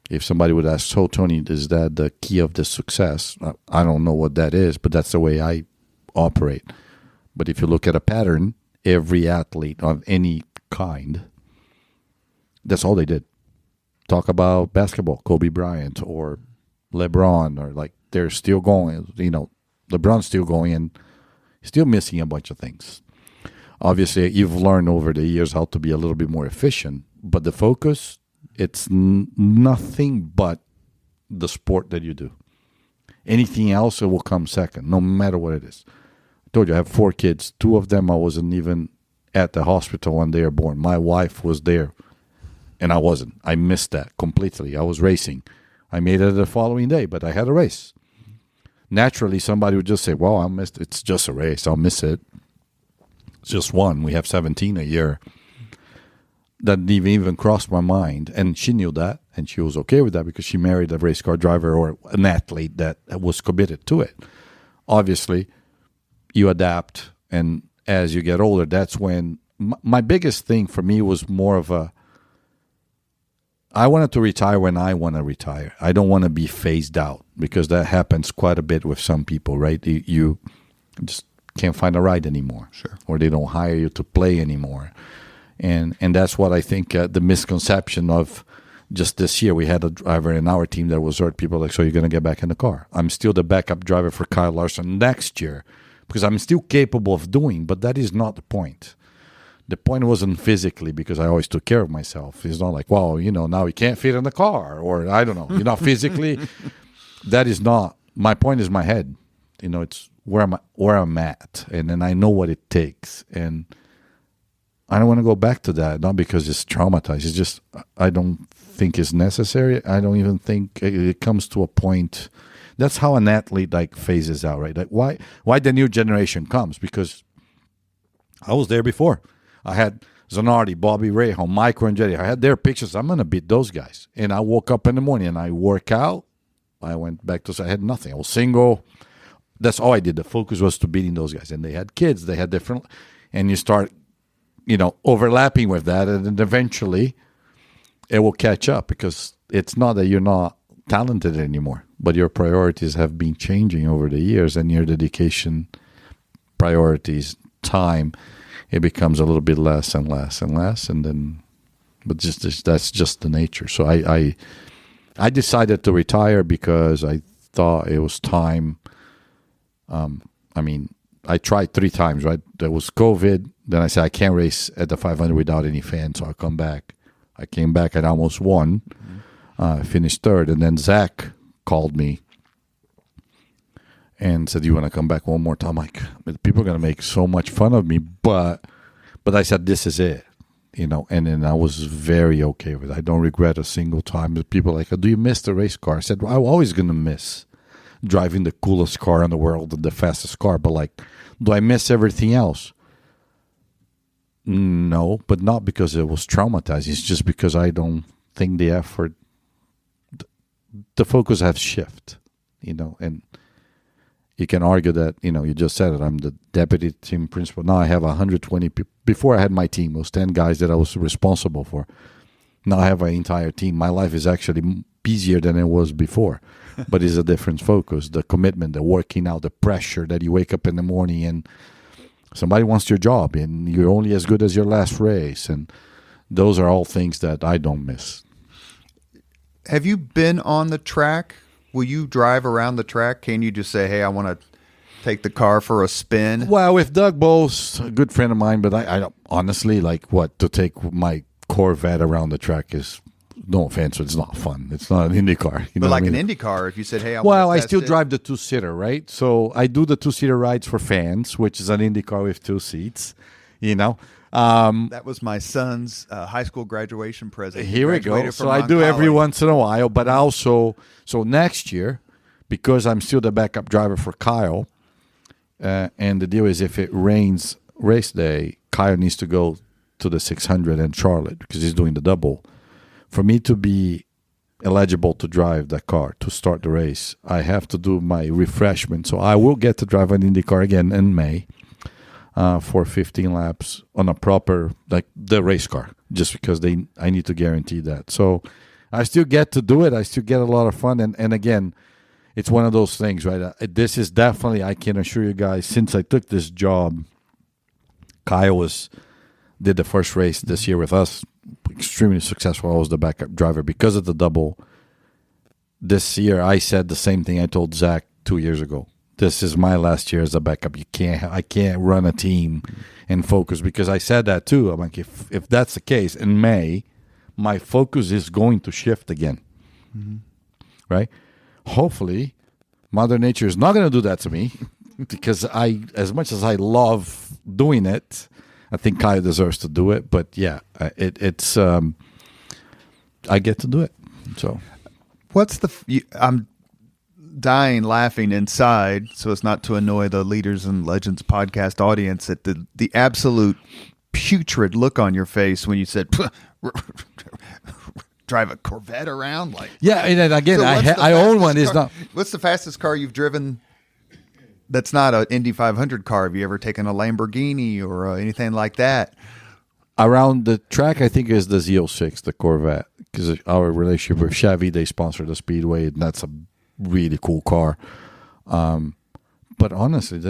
if somebody would ask, so Tony, is that the key of the success? I don't know what that is, but that's the way I operate. But if you look at a pattern, every athlete of any kind, that's all they did. Talk about basketball, Kobe Bryant or LeBron, or like they're still going, LeBron's still going and still missing a bunch of things. Obviously, you've learned over the years how to be a little bit more efficient, but the focus, it's nothing but the sport that you do. Anything else, it will come second, no matter what it is. I told you, I have 4 kids. 2 of them, I wasn't even at the hospital when they were born. My wife was there, and I wasn't. I missed that completely. I was racing. I made it the following day, but I had a race. Naturally, somebody would just say, well, I missed it. It's just a race. I'll miss it. It's just one. We have 17 a year. That didn't even cross my mind. And she knew that, and she was okay with that because she married a race car driver or an athlete that was committed to it. Obviously, you adapt, and as you get older, that's when my biggest thing for me was more of I wanted to retire when I want to retire. I don't want to be phased out, because that happens quite a bit with some people, right? You just can't find a ride anymore. Sure. Or they don't hire you to play anymore. And that's what I think the misconception of just this year. We had a driver in our team that was hurt. People were like, so you're going to get back in the car? I'm still the backup driver for Kyle Larson next year, because I'm still capable of doing, but that is not the point. The point wasn't physically, because I always took care of myself. It's not like, well, now you can't fit in the car, or I don't know, physically. That is not, my point is my head. It's where I'm at, and then I know what it takes, and I don't want to go back to that, not because it's traumatized. It's just, I don't think it's necessary. I don't even think it comes to a point. That's how an athlete phases out, right? Like why the new generation comes, because I was there before. I had Zanardi, Bobby Rahal, Mike Rangetti. I had their pictures. I'm going to beat those guys. And I woke up in the morning and I work out. I went back to, I had nothing. I was single. That's all I did. The focus was to beating those guys. And they had kids. They had different, and you start, overlapping with that. And then eventually it will catch up, because it's not that you're not talented anymore, but your priorities have been changing over the years, and your dedication, priorities, time, it becomes a little bit less and less and less, and then, but that's just the nature. So I decided to retire because I thought it was time. I tried 3 times, right? There was COVID. Then I said I can't race at the 500 without any fans, so I'll come back. I came back and almost won. Finished 3rd, and then Zach called me and said, you want to come back one more time? Like, people are going to make so much fun of me, but I said, this is it, and then I was very okay with it. I don't regret a single time. People are like, do you miss the race car? I said, well, I'm always going to miss driving the coolest car in the world and the fastest car, but do I miss everything else? No, but not because it was traumatizing. It's just because I don't think the effort, the focus has shifted, and you can argue that, you just said it, I'm the deputy team principal. Now I have 120 people. Before I had my team, it was 10 guys that I was responsible for. Now I have an entire team. My life is actually busier than it was before, but it's a different focus, the commitment, the working out, the pressure that you wake up in the morning and somebody wants your job and you're only as good as your last race. And those are all things that I don't miss. Have you been on the track? Will you drive around the track? Can you just say, hey, I want to take the car for a spin? Well, with Doug Bowles, a good friend of mine, but I don't, honestly, to take my Corvette around the track is, no offense, it's not fun. It's not an IndyCar. But like an IndyCar, if you said, hey, I still drive the 2-seater, right? So I do the 2-seater rides for fans, which is an IndyCar with 2 seats, That was my son's high school graduation present. He Here we go. graduated So from I Mount do every College. once in a while, but also, so next year, because I'm still the backup driver for Kyle, and the deal is if it rains race day, Kyle needs to go to the 600 in Charlotte because he's doing the double. For me to be eligible to drive that car to start the race, I have to do my refreshment. So I will get to drive an IndyCar again in May for 15 laps on a proper, like the race car, just because I need to guarantee that. So I still get to do it. I still get a lot of fun. And again, it's one of those things, right? This is definitely, I can assure you guys, since I took this job, Kyle did the first race this year with us, extremely successful. I was the backup driver because of the double. This year, I said the same thing I told Zach 2 years ago. This is my last year as a backup. I can't run a team and focus, because I said that too. I'm like, if that's the case, in May, my focus is going to shift again, right? Hopefully, Mother Nature is not going to do that to me, because as much as I love doing it, I think Kyle deserves to do it. But yeah, it's I get to do it. So, I'm dying laughing inside, so as not to annoy the Leaders and Legends podcast audience, at the absolute putrid look on your face when you said drive a Corvette around, like, yeah. And again, so I own one. Is not. What's the fastest car you've driven that's not an Indy 500 car? Have you ever taken a Lamborghini or anything like that? Around the track, I think, is the Z06, the Corvette, because our relationship with Chevy, they sponsor the Speedway, and that's a really cool car. But honestly,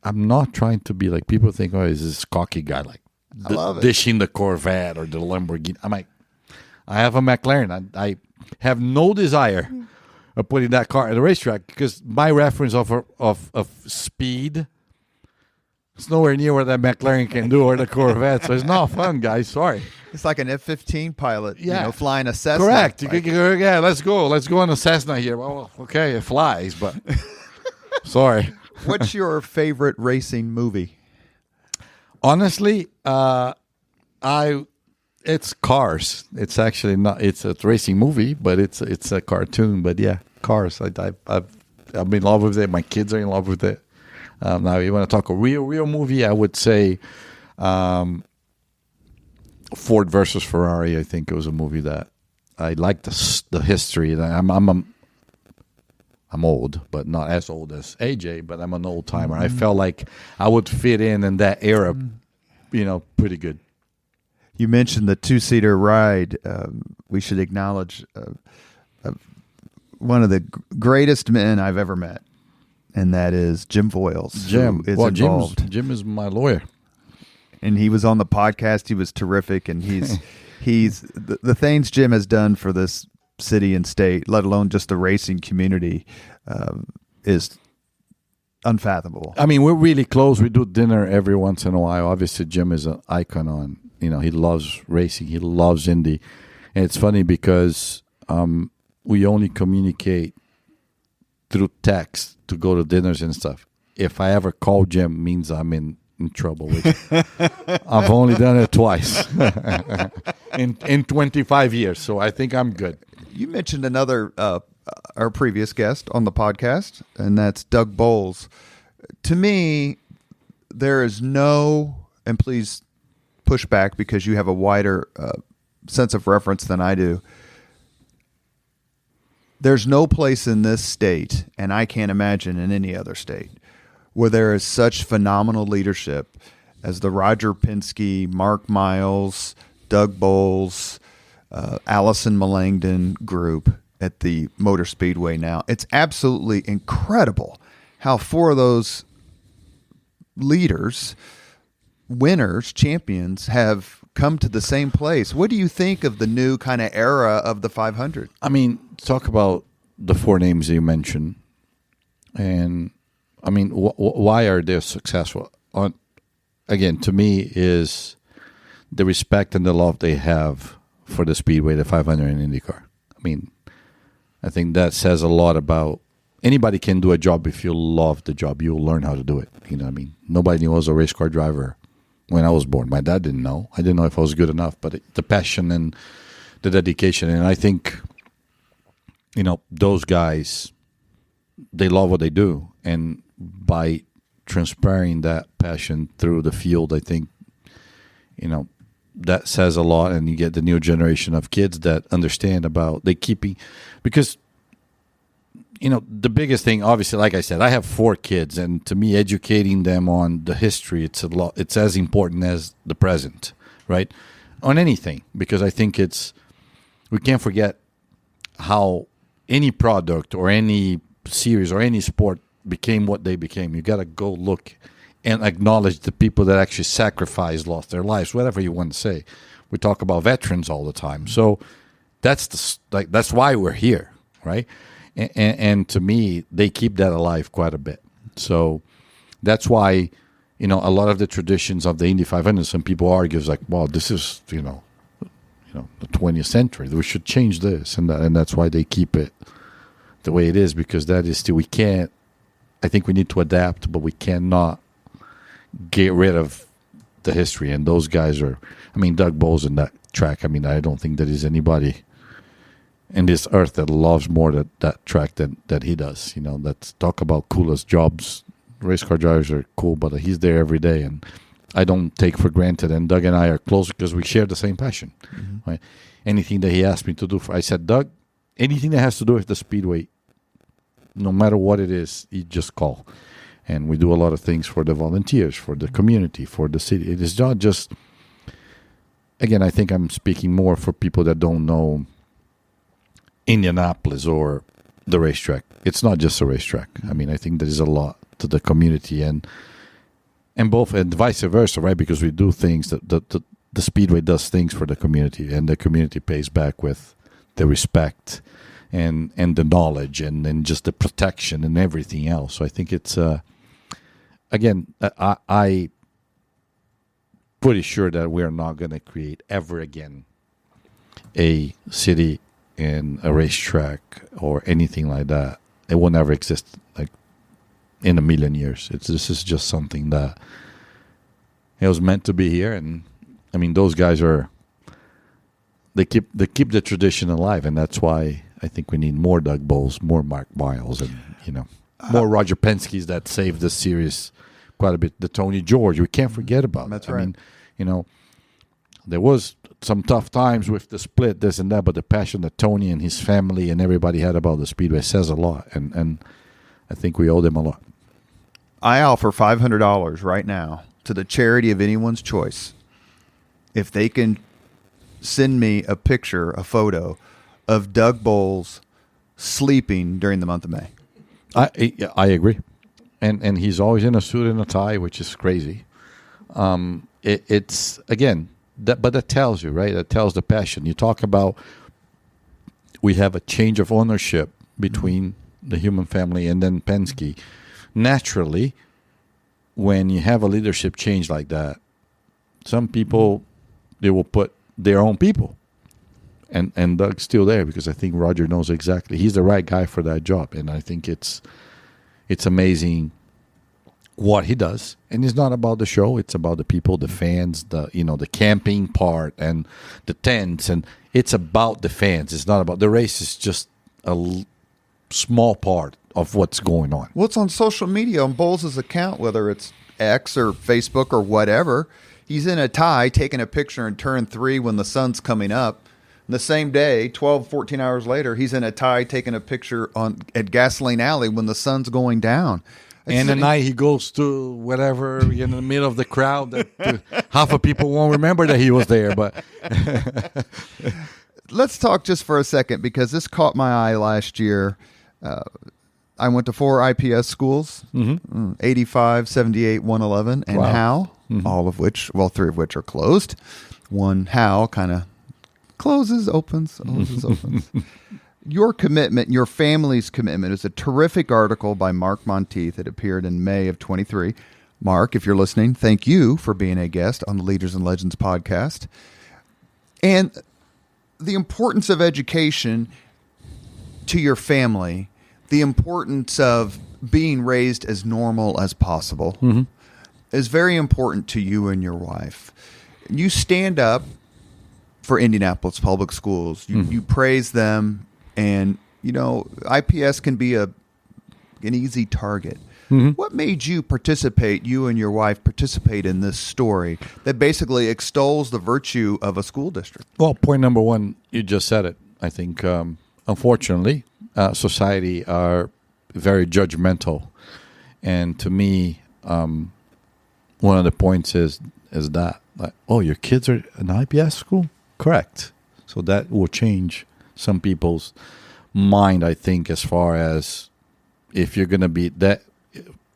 I'm not trying to be like, people think, oh, is this cocky guy, like I love it. dishing the Corvette or the Lamborghini. I'm like, I have a McLaren. I have no desire of putting that car at the racetrack, because my reference of speed, it's nowhere near what that McLaren can do, or the Corvette. So it's not fun, guys. Sorry. It's like an F-15 pilot, Yeah. flying a Cessna. Correct. Like, Yeah, let's go. Let's go on a Cessna here. Well, okay, it flies, but sorry. what's your favorite racing movie? Honestly, it's Cars. It's actually not. It's a racing movie, but it's a cartoon. But yeah, Cars. I'm in love with it. My kids are in love with it. Now, you want to talk a real movie? I would say Ford versus Ferrari. I think it was a movie that I liked the history. I'm old, but not as old as AJ. But I'm an old timer. I felt like I would fit in that era, pretty good. You mentioned the two-seater ride. We should acknowledge one of the greatest men I've ever met, and that is Jim Voiles. Jim is involved. Jim is my lawyer, and he was on the podcast. He was terrific, and he's the things Jim has done for this city and state, let alone just the racing community, is unfathomable. I mean, we're really close. We do dinner every once in a while. Obviously, Jim is an icon on. He loves racing. He loves Indy, and it's funny because we only communicate through text to go to dinners and stuff. If I ever call Jim, means I'm in trouble with him. I've only done it twice in 25 years, so I think I'm good. You mentioned another our previous guest on the podcast, and that's Doug Bowles. To me, there is no, and please push back because you have a wider sense of reference than I do. There's no place in this state, and I can't imagine in any other state, where there is such phenomenal leadership as the Roger Penske, Mark Miles, Doug Bowles, Allison Millangton group at the Motor Speedway now. It's absolutely incredible how four of those leaders, winners, champions, have come to the same place. What do you think of the new kind of era of the 500? I mean, talk about the four names you mentioned, and I mean, why are they successful? Again, to me, is the respect and the love they have for the Speedway, the 500, and IndyCar. I mean, I think that says a lot about anybody can do a job if you love the job. You'll learn how to do it. You know what I mean? Nobody knows a race car driver when I was born. My dad didn't know. I didn't know if I was good enough, but the passion and the dedication. And I think, those guys, they love what they do. And by transparent that passion through the field, I think, that says a lot. And you get the new generation of kids that understand because the biggest thing, obviously, like I said, I have 4 kids, and to me, educating them on the history, it's as important as the present, right? On anything, because I think we can't forget how any product or any series or any sport became what they became. You got to go look and acknowledge the people that actually sacrificed, lost their lives, whatever you want to say. We talk about veterans all the time, so that's why we're here, right? And to me, they keep that alive quite a bit. So that's why, a lot of the traditions of the Indy 500, some people argue, is like, well, this is, the 20th century. We should change this. And that's why they keep it the way it is, because that is still, I think we need to adapt, but we cannot get rid of the history. And those guys Doug Bowles in that track, I don't think there is anybody in this earth that loves more that track that he does. Let's talk about coolest jobs. Race car drivers are cool, but he's there every day, and I don't take for granted. And Doug and I are close because we share the same passion. Mm-hmm. Right? Anything that he asked me to do, I said, Doug, anything that has to do with the Speedway, no matter what it is, you just call. And we do a lot of things for the volunteers, for the community, for the city. It is not just, again, I think I'm speaking more for people that don't know Indianapolis or the racetrack. It's not just a racetrack. I think there is a lot to the community and both, and vice versa, right? Because we do things that the Speedway does things for the community, and the community pays back with the respect and the knowledge and then just the protection and everything else. So I think it's again, I pretty sure that we are not going to create ever again a city in a racetrack or anything like that. It will never exist in a million years. This is just something that it was meant to be here, and those guys they keep the tradition alive, and that's why I think we need more Doug Bowles, more Mark Miles, and more Roger Penske's that saved the series quite a bit. The Tony George, we can't forget about. That's right. There was some tough times with the split, this and that, but the passion that Tony and his family and everybody had about the Speedway says a lot, and I think we owe them a lot. I offer $500 right now to the charity of anyone's choice if they can send me a photo of Doug Bowles sleeping during the month of May. I agree, and he's always in a suit and a tie, which is crazy. It's again. But that tells you, right? That tells the passion. You talk about we have a change of ownership between the human family and then Penske. Naturally, when you have a leadership change like that, some people, they will put their own people. And Doug's still there because I think Roger knows exactly. He's the right guy for that job. And I think it's amazing what he does, and it's not about the show. It's about the people, the fans, the camping part and the tents, and it's about the fans. It's not about the race. Is just a small part of what's going on. Well, it's on social media on Bowles' account, whether it's X or Facebook or whatever. He's in a tie taking a picture in turn 3 when the sun's coming up. And the same day, 12, 14 hours later, he's in a tie taking a picture at Gasoline Alley when the sun's going down. And the night he goes to whatever in the middle of the crowd, that half of people won't remember that he was there. But let's talk just for a second, because this caught my eye last year. I went to 4 IPS schools, 85, 78, 111, and wow. Howe, all of which, 3 of which are closed. One Howe kind of closes, opens, closes, opens. Your commitment, your family's commitment, is a terrific article by Mark Monteith that appeared in May of 23. Mark, if you're listening, thank you for being a guest on the Leaders and Legends podcast. And the importance of education to your family, the importance of being raised as normal as possible. is very important to you and your wife. You stand up for Indianapolis Public Schools. You praise them, and IPS can be an easy target. What made you and your wife participate in this story that basically extols the virtue of a school district? Well, point number one, you just said it. I think, unfortunately, society are very judgmental. And to me, one of the points is that, like, oh, your kids are in IPS school? Correct. So that will change some people's mind, I think, as far as if you're going to be that,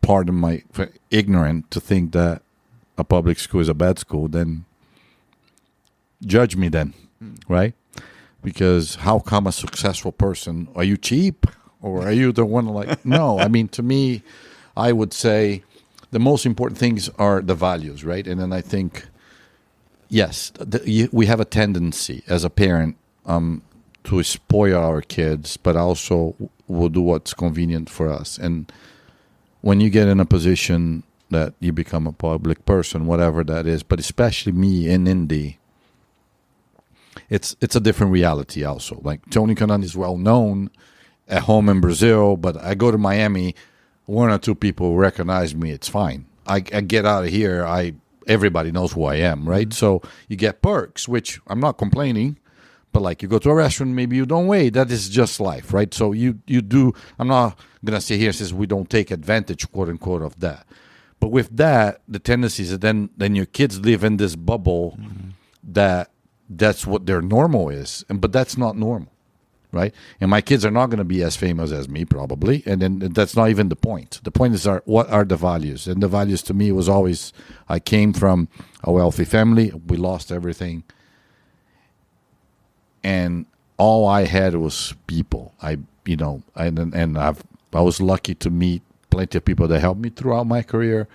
pardon my ignorant, to think that a public school is a bad school, then judge me then, right? Because how come a successful person, are you cheap? Or are you the one like, no, I mean, to me, I would say the most important things are the values, right? And then I think, yes, we have a tendency as a parent to spoil our kids, but also will do what's convenient for us. And when you get in a position that you become a public person, whatever that is, but especially me in Indy, it's a different reality also. Like Tony Kanaan is well known at home in Brazil, but I go to Miami, one or two people recognize me, it's fine. I get out of here, everybody knows who I am, right? So you get perks, which I'm not complaining, but like you go to a restaurant, maybe you don't wait. That is just life, right? So you do, I'm not going to sit here and say we don't take advantage, quote unquote, of that. But with that, the tendency is that then your kids live in this bubble that's what their normal is. But that's not normal, right? And my kids are not going to be as famous as me, probably. And then that's not even the point. The point is, what are the values? And the values to me was always, I came from a wealthy family. We lost everything. And all I had was people. I was lucky to meet plenty of people that helped me throughout my career,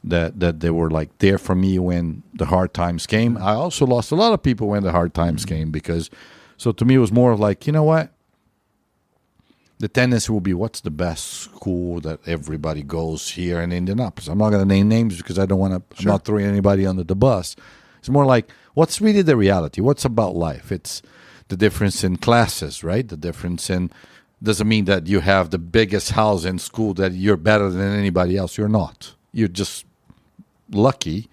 that they were like there for me when the hard times came. I also lost a lot of people when the hard times came, because so to me it was more of like, you know what? The tendency will be, what's the best school that everybody goes here in Indianapolis? I'm not going to name names because I don't want to. I'm not throwing anybody under the bus. It's more like, what's really the reality? What's about life? It's the difference in classes, right? The difference in, doesn't mean that you have the biggest house in school that you're better than anybody else. You're not. You're just lucky.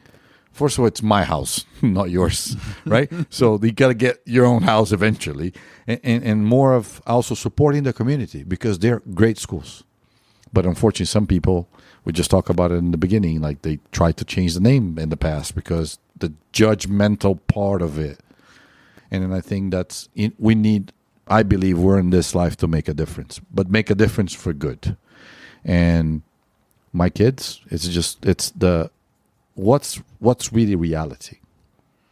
First of all, it's my house, not yours, right? So you got to get your own house eventually. And more of also supporting the community, because they're great schools. But unfortunately, some people, we just talked about it in the beginning, like they tried to change the name in the past because the judgmental part of it. And then I think I believe we're in this life to make a difference, but make a difference for good. And my kids, it's what's really reality.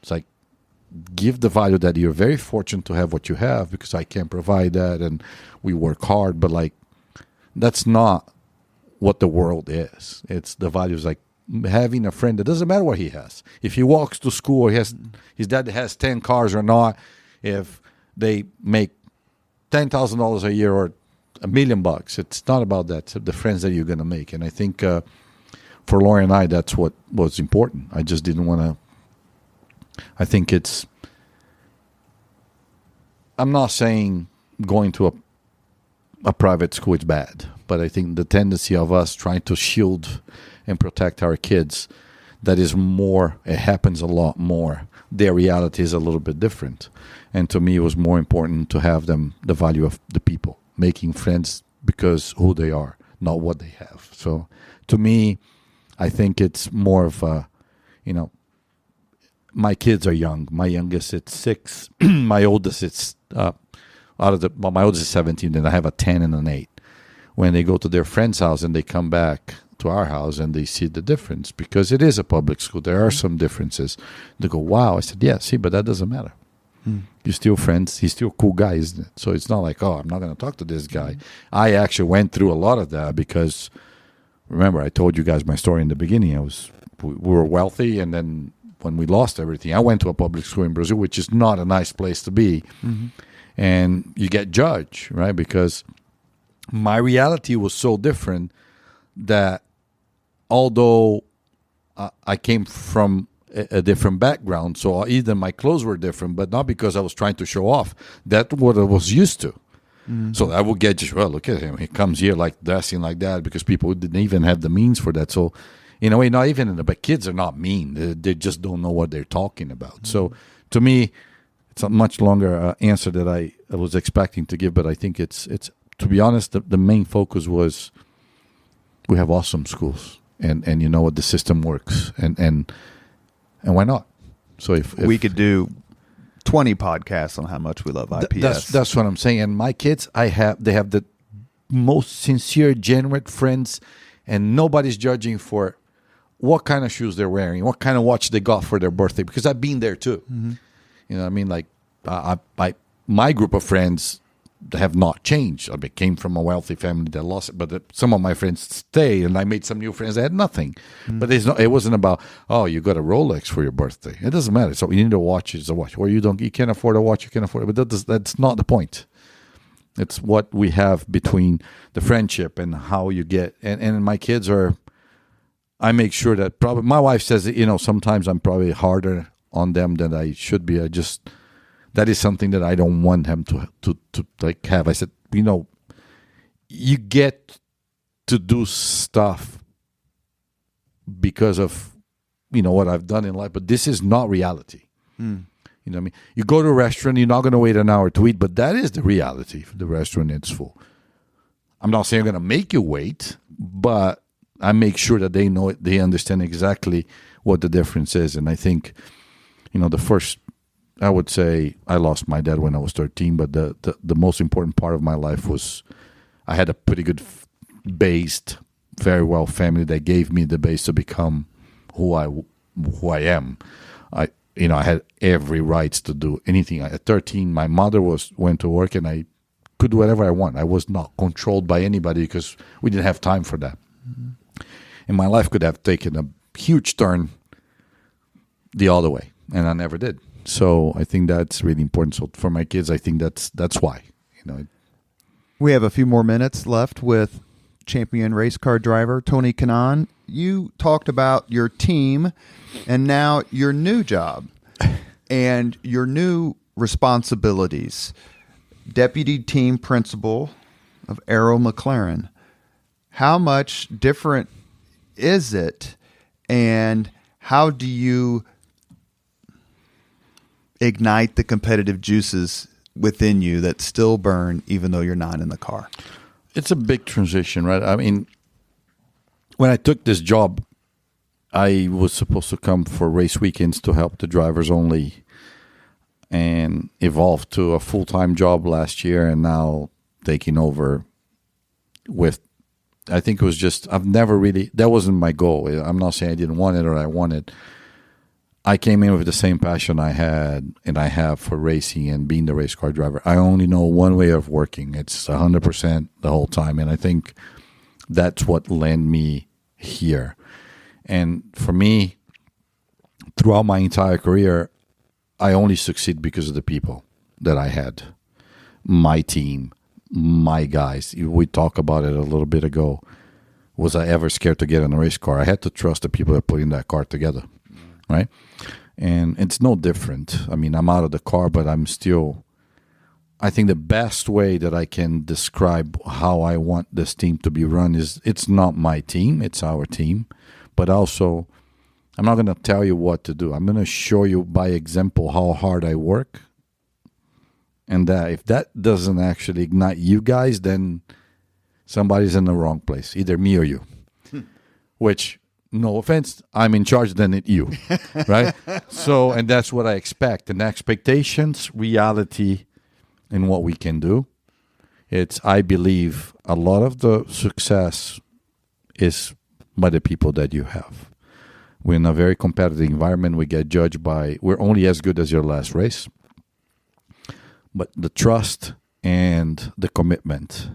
It's like, give the value that you're very fortunate to have what you have, because I can't provide that and we work hard, but like, that's not what the world is. It's the values, like having a friend that doesn't matter what he has. If he walks to school, or his dad has 10 cars or not, if they make $10,000 a year or $1 million, it's not about that. It's the friends that you're going to make. And I think for Lori and I, that's what was important. I just didn't want to. I think I'm not saying going to a private school is bad, but I think the tendency of us trying to shield and protect our kids, that is more, it happens a lot more. Their reality is a little bit different. And to me, it was more important to have them, the value of the people, making friends because who they are, not what they have. So to me, I think it's more of a, my kids are young. My youngest, it's 6. My oldest, it's my oldest is 17, and I have a 10 and an 8. When they go to their friend's house and they come back to our house and they see the difference, because it is a public school, there are some differences. They go, wow. I said, yeah, see, but that doesn't matter. You're still friends. He's still a cool guy, isn't it? So it's not like, oh, I'm not going to talk to this guy. I actually went through a lot of that because, remember, I told you guys my story in the beginning. We were wealthy, and then when we lost everything, I went to a public school in Brazil, which is not a nice place to be. And you get judged, right? Because my reality was so different that although I came from a different background, so either my clothes were different, but not because I was trying to show off. That's what I was used to. So I would get just, well, look at him. He comes here like dressing like that because people didn't even have the means for that. So in a way, not even in the, but kids are not mean. They just don't know what they're talking about. So to me, it's a much longer answer that I was expecting to give, but I think it's to be honest, the main focus was we have awesome schools and you know what, the system works and why not? So if we could do 20 podcasts on how much we love IPS. That's what I'm saying. And my kids, they have the most sincere, genuine friends, and nobody's judging for what kind of shoes they're wearing, what kind of watch they got for their birthday, because I've been there too. You know what I mean? Like my group of friends have not changed. I came from a wealthy family that lost it, but some of my friends stay, and I made some new friends that had nothing. But it wasn't about, oh, you got a Rolex for your birthday. It doesn't matter. So you need a watch, it's a watch. Or you can't afford a watch, you can afford it. But that's not the point. It's what we have between the friendship and how you get. And my kids I make sure that probably, my wife says that, you know, sometimes I'm probably harder on them than I should be. That is something that I don't want him to like have. I said, you know, you get to do stuff because of, you know, what I've done in life, but this is not reality. You know what I mean? You go to a restaurant, you're not going to wait an hour to eat, but that is the reality. The restaurant is full. I'm not saying I'm going to make you wait, but I make sure that they know it, they understand exactly what the difference is. And I think, you know, I would say I lost my dad when I was 13, but the most important part of my life was I had a pretty good based, very well family that gave me the base to become who I am. I had every rights to do anything. At 13, my mother went to work, and I could do whatever I want. I was not controlled by anybody because we didn't have time for that. And my life could have taken a huge turn the other way, and I never did. So I think that's really important. So for my kids, I think that's why. You know, we have a few more minutes left with champion race car driver Tony Kanaan. You talked about your team and now your new job and your new responsibilities. Deputy team principal of Arrow McLaren. How much different is it, and how do you ignite the competitive juices within you that still burn even though you're not in the car? It's a big transition, right? I mean, when I took this job, I was supposed to come for race weekends to help the drivers only, and evolved to a full-time job last year, and now taking over with, I think it was just, that wasn't my goal. I'm not saying I didn't want it or I want it. I came in with the same passion I had and I have for racing and being the race car driver. I only know one way of working. It's 100% the whole time. And I think that's what led me here. And for me, throughout my entire career, I only succeed because of the people that I had. My team, my guys. We talked about it a little bit ago. Was I ever scared to get in a race car? I had to trust the people that put in that car together. Right? And it's no different. I mean, I'm out of the car, but I'm still, I think the best way that I can describe how I want this team to be run is it's not my team, it's our team. But also, I'm not going to tell you what to do. I'm going to show you by example how hard I work. And that if that doesn't actually ignite you guys, then somebody's in the wrong place, either me or you. Which, no offense, I'm in charge, then it's you, right? So, and that's what I expect. And expectations, reality, and what we can do. I believe a lot of the success is by the people that you have. We're in a very competitive environment. We get judged we're only as good as your last race. But the trust and the commitment,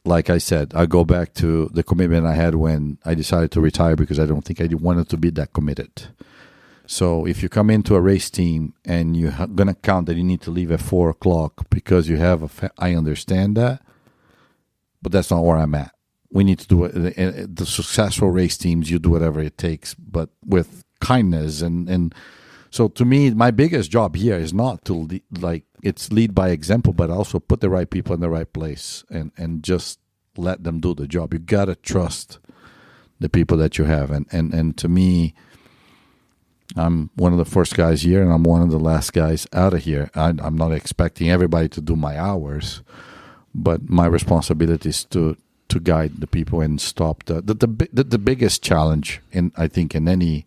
like I said, I go back to the commitment I had when I decided to retire because I don't think I wanted to be that committed. So if you come into a race team and you're going to count that you need to leave at 4 o'clock because you have I understand that, but that's not where I'm at. we need to do it. The successful race teams, you do whatever it takes, but with kindness. And so to me, my biggest job here is not to it's lead by example, but also put the right people in the right place and just let them do the job. You got to trust the people that you have. And to me, I'm one of the first guys here, and I'm one of the last guys out of here. I'm not expecting everybody to do my hours, but my responsibility is to guide the people and stop the biggest challenge in any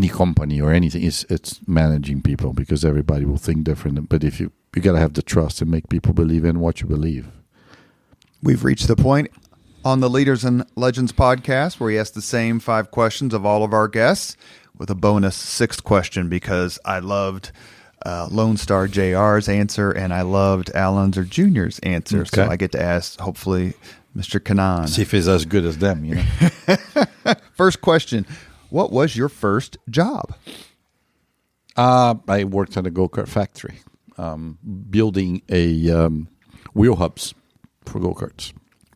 company or anything is it's managing people, because everybody will think different. But if you got to have the trust and make people believe in what you believe. We've reached the point on the Leaders and Legends podcast where we ask the same 5 questions of all of our guests with a bonus 6th question, because I loved Lone Star JR's answer and I loved Al Unser Jr.'s answer. Okay. So I get to ask, hopefully, Mr. Kanaan. See if it's as good as them, you know. First question. What was your first job? I worked at a go-kart factory, building a wheel hubs for go-karts.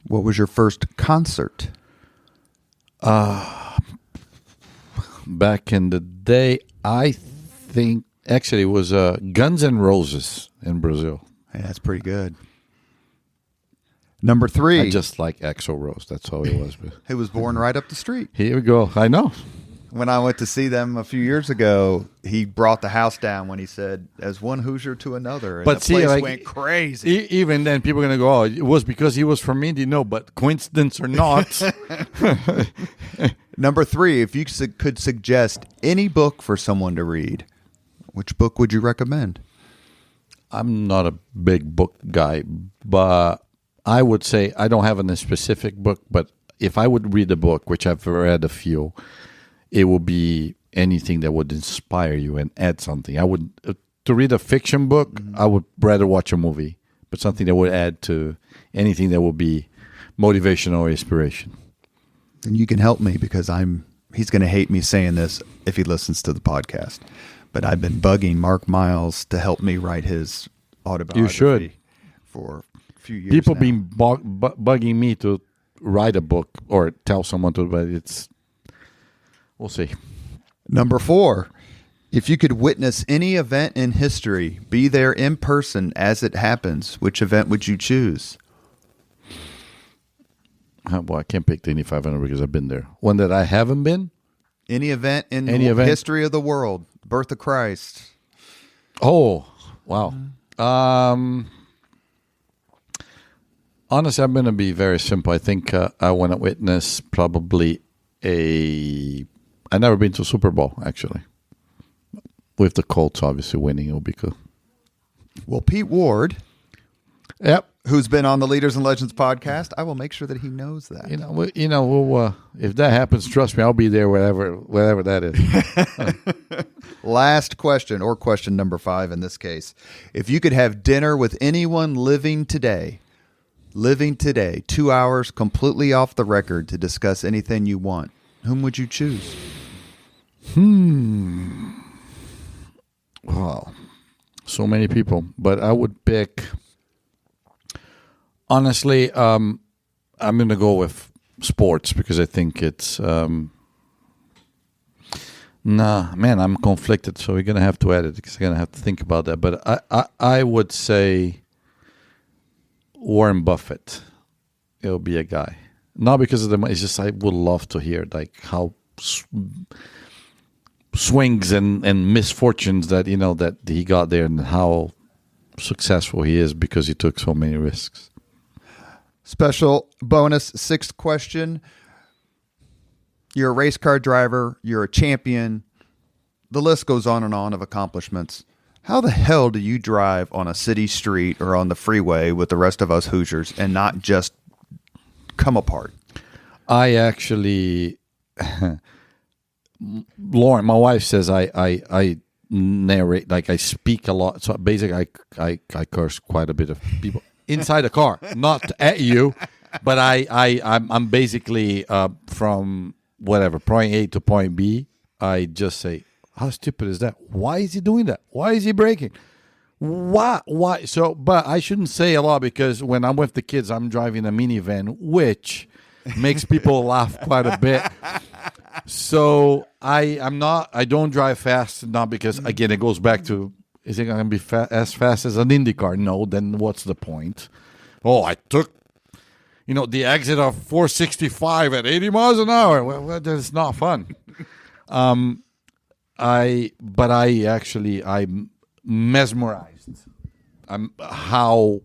What was your first concert? Back in the day, I think actually it was Guns N' Roses in Brazil. Hey, that's pretty good. Number 3. I just like Axl Rose. That's all it was. He was born right up the street. Here we go. I know. When I went to see them a few years ago, he brought the house down when he said, as one Hoosier to another. And but the place went crazy. Even then, people are going to go, oh, it was because he was from Indy. No, but coincidence or not. Number 3, if you could suggest any book for someone to read, which book would you recommend? I'm not a big book guy, but I would say I don't have a specific book, but if I would read a book, which I've read a few, it would be anything that would inspire you and add something. I would to read a fiction book. I would rather watch a movie, but something that would add to anything that would be motivational or inspiration. And you can help me because he's going to hate me saying this if he listens to the podcast. But I've been bugging Mark Miles to help me write his autobiography. You should. For a few years. People now. been bugging me to write a book or tell someone to, but it's. We'll see. Number 4, if you could witness any event in history, be there in person as it happens, which event would you choose? Well, I can't pick the Indy 500 because I've been there. One that I haven't been? Any event in the history of the world. Birth of Christ. Oh, wow. Honestly, I'm going to be very simple. I think I want to witness probably I've never been to a Super Bowl, actually. With the Colts obviously winning, it will be cool. Well, Pete Ward, yep, who's been on the Leaders and Legends podcast, I will make sure that he knows that. If that happens, trust me, I'll be there wherever that is. Last question, or question number 5 in this case. If you could have dinner with anyone living today, 2 hours completely off the record to discuss anything you want, whom would you choose? Wow. So many people. But I would pick... Honestly, I'm going to go with sports because I think it's... I'm conflicted, so we're going to have to edit because I'm going to have to think about that. But I would say Warren Buffett. It'll be a guy. Not because of the money. It's just I would love to hear like how swings and misfortunes that that he got there and how successful he is because he took so many risks. Special bonus 6th question. You're a race car driver. You're a champion. The list goes on and on of accomplishments. How the hell do you drive on a city street or on the freeway with the rest of us Hoosiers and not just come apart? I actually, Lauren, my wife says I narrate, like I speak a lot. So basically I curse quite a bit of people inside the car, not at you, but I'm basically from whatever, point A to point B. I just say, how stupid is that? Why is he doing that? Why is he braking? Why? So, but I shouldn't say a lot because when I'm with the kids, I'm driving a minivan, which makes people laugh quite a bit. So I don't drive fast, not because, again, it goes back to, is it going to be as fast as an IndyCar? No, then what's the point? Oh, I took, the exit of 465 at 80 miles an hour. Well, that's not fun. I'm mesmerized. How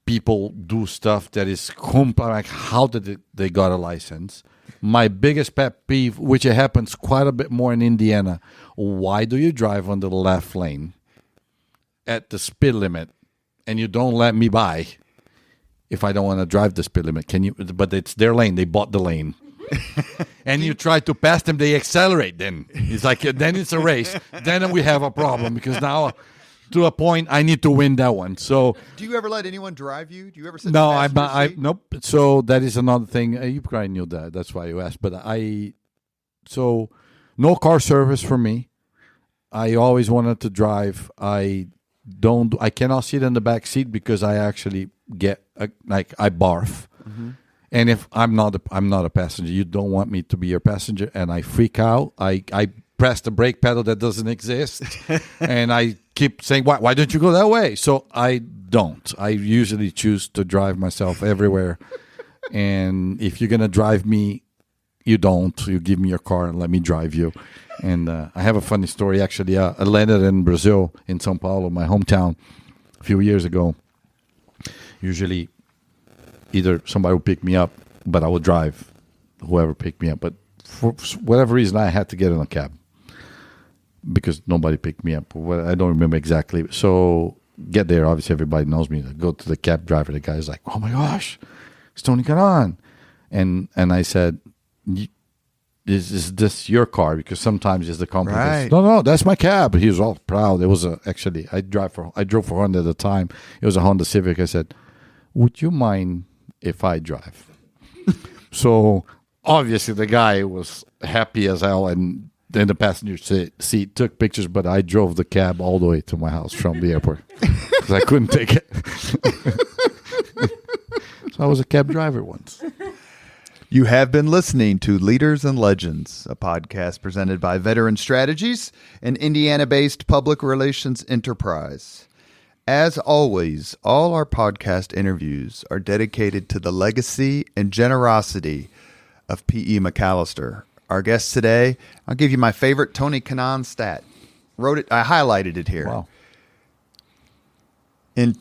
people do stuff that is like, how did they got a license? My biggest pet peeve, which it happens quite a bit more in Indiana, why do you drive on the left lane at the speed limit and you don't let me by if I don't want to drive the speed limit? Can you? But it's their lane. They bought the lane. And you try to pass them, they accelerate. Then it's like, then it's a race. Then we have a problem because now, to a point, I need to win that one. So, do you ever let anyone drive you? Do you ever sit? No, nope. So that is another thing. You probably knew that. That's why you asked. But so no car service for me. I always wanted to drive. I cannot sit in the back seat because I actually get I barf. Mm-hmm. And if I'm not a passenger, you don't want me to be your passenger, and I freak out. I press the brake pedal that doesn't exist, and I keep saying, why don't you go that way? So I don't. I usually choose to drive myself everywhere. And if you're going to drive me, you don't. You give me your car and let me drive you. And I have a funny story, actually. I landed in Brazil, in São Paulo, my hometown, a few years ago. Usually, either somebody would pick me up, but I would drive whoever picked me up. But for whatever reason, I had to get in a cab because nobody picked me up. I don't remember exactly. So get there. Obviously, everybody knows me. I go to the cab driver. The guy's like, "Oh my gosh, it's Tony Kanaan." And I said, "Is this your car?" Because sometimes it's the company. Right. No, that's my cab. He was all proud. It was actually I drove for Honda at the time. It was a Honda Civic. I said, "Would you mind if I drive?" So obviously the guy was happy as hell, and then the passenger seat took pictures, but I drove the cab all the way to my house from the airport because I couldn't take it. So I was a cab driver once. You have been listening to Leaders and Legends, a podcast presented by Veteran Strategies, an Indiana-based public relations enterprise. As always, all our podcast interviews are dedicated to the legacy and generosity of P.E. McAllister. Our guest today, I'll give you my favorite Tony Kanaan stat. I highlighted it here. Wow. In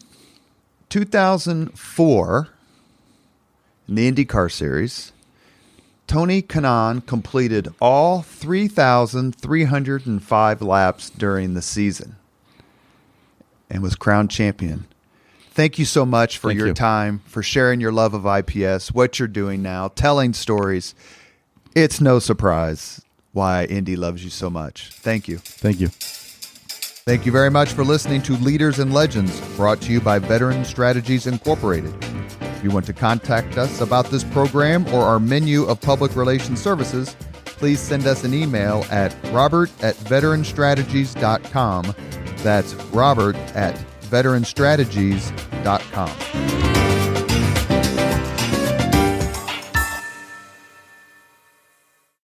2004, in the IndyCar series, Tony Kanaan completed all 3,305 laps during the season and was crowned champion. Thank you so much for your time, for sharing your love of IPS, what you're doing now, telling stories. It's no surprise why Indy loves you so much. Thank you. Thank you. Thank you very much for listening to Leaders and Legends, brought to you by Veteran Strategies Incorporated. If you want to contact us about this program or our menu of public relations services, please send us an email at robert@veteranstrategies.com. That's robert@veteranstrategies.com.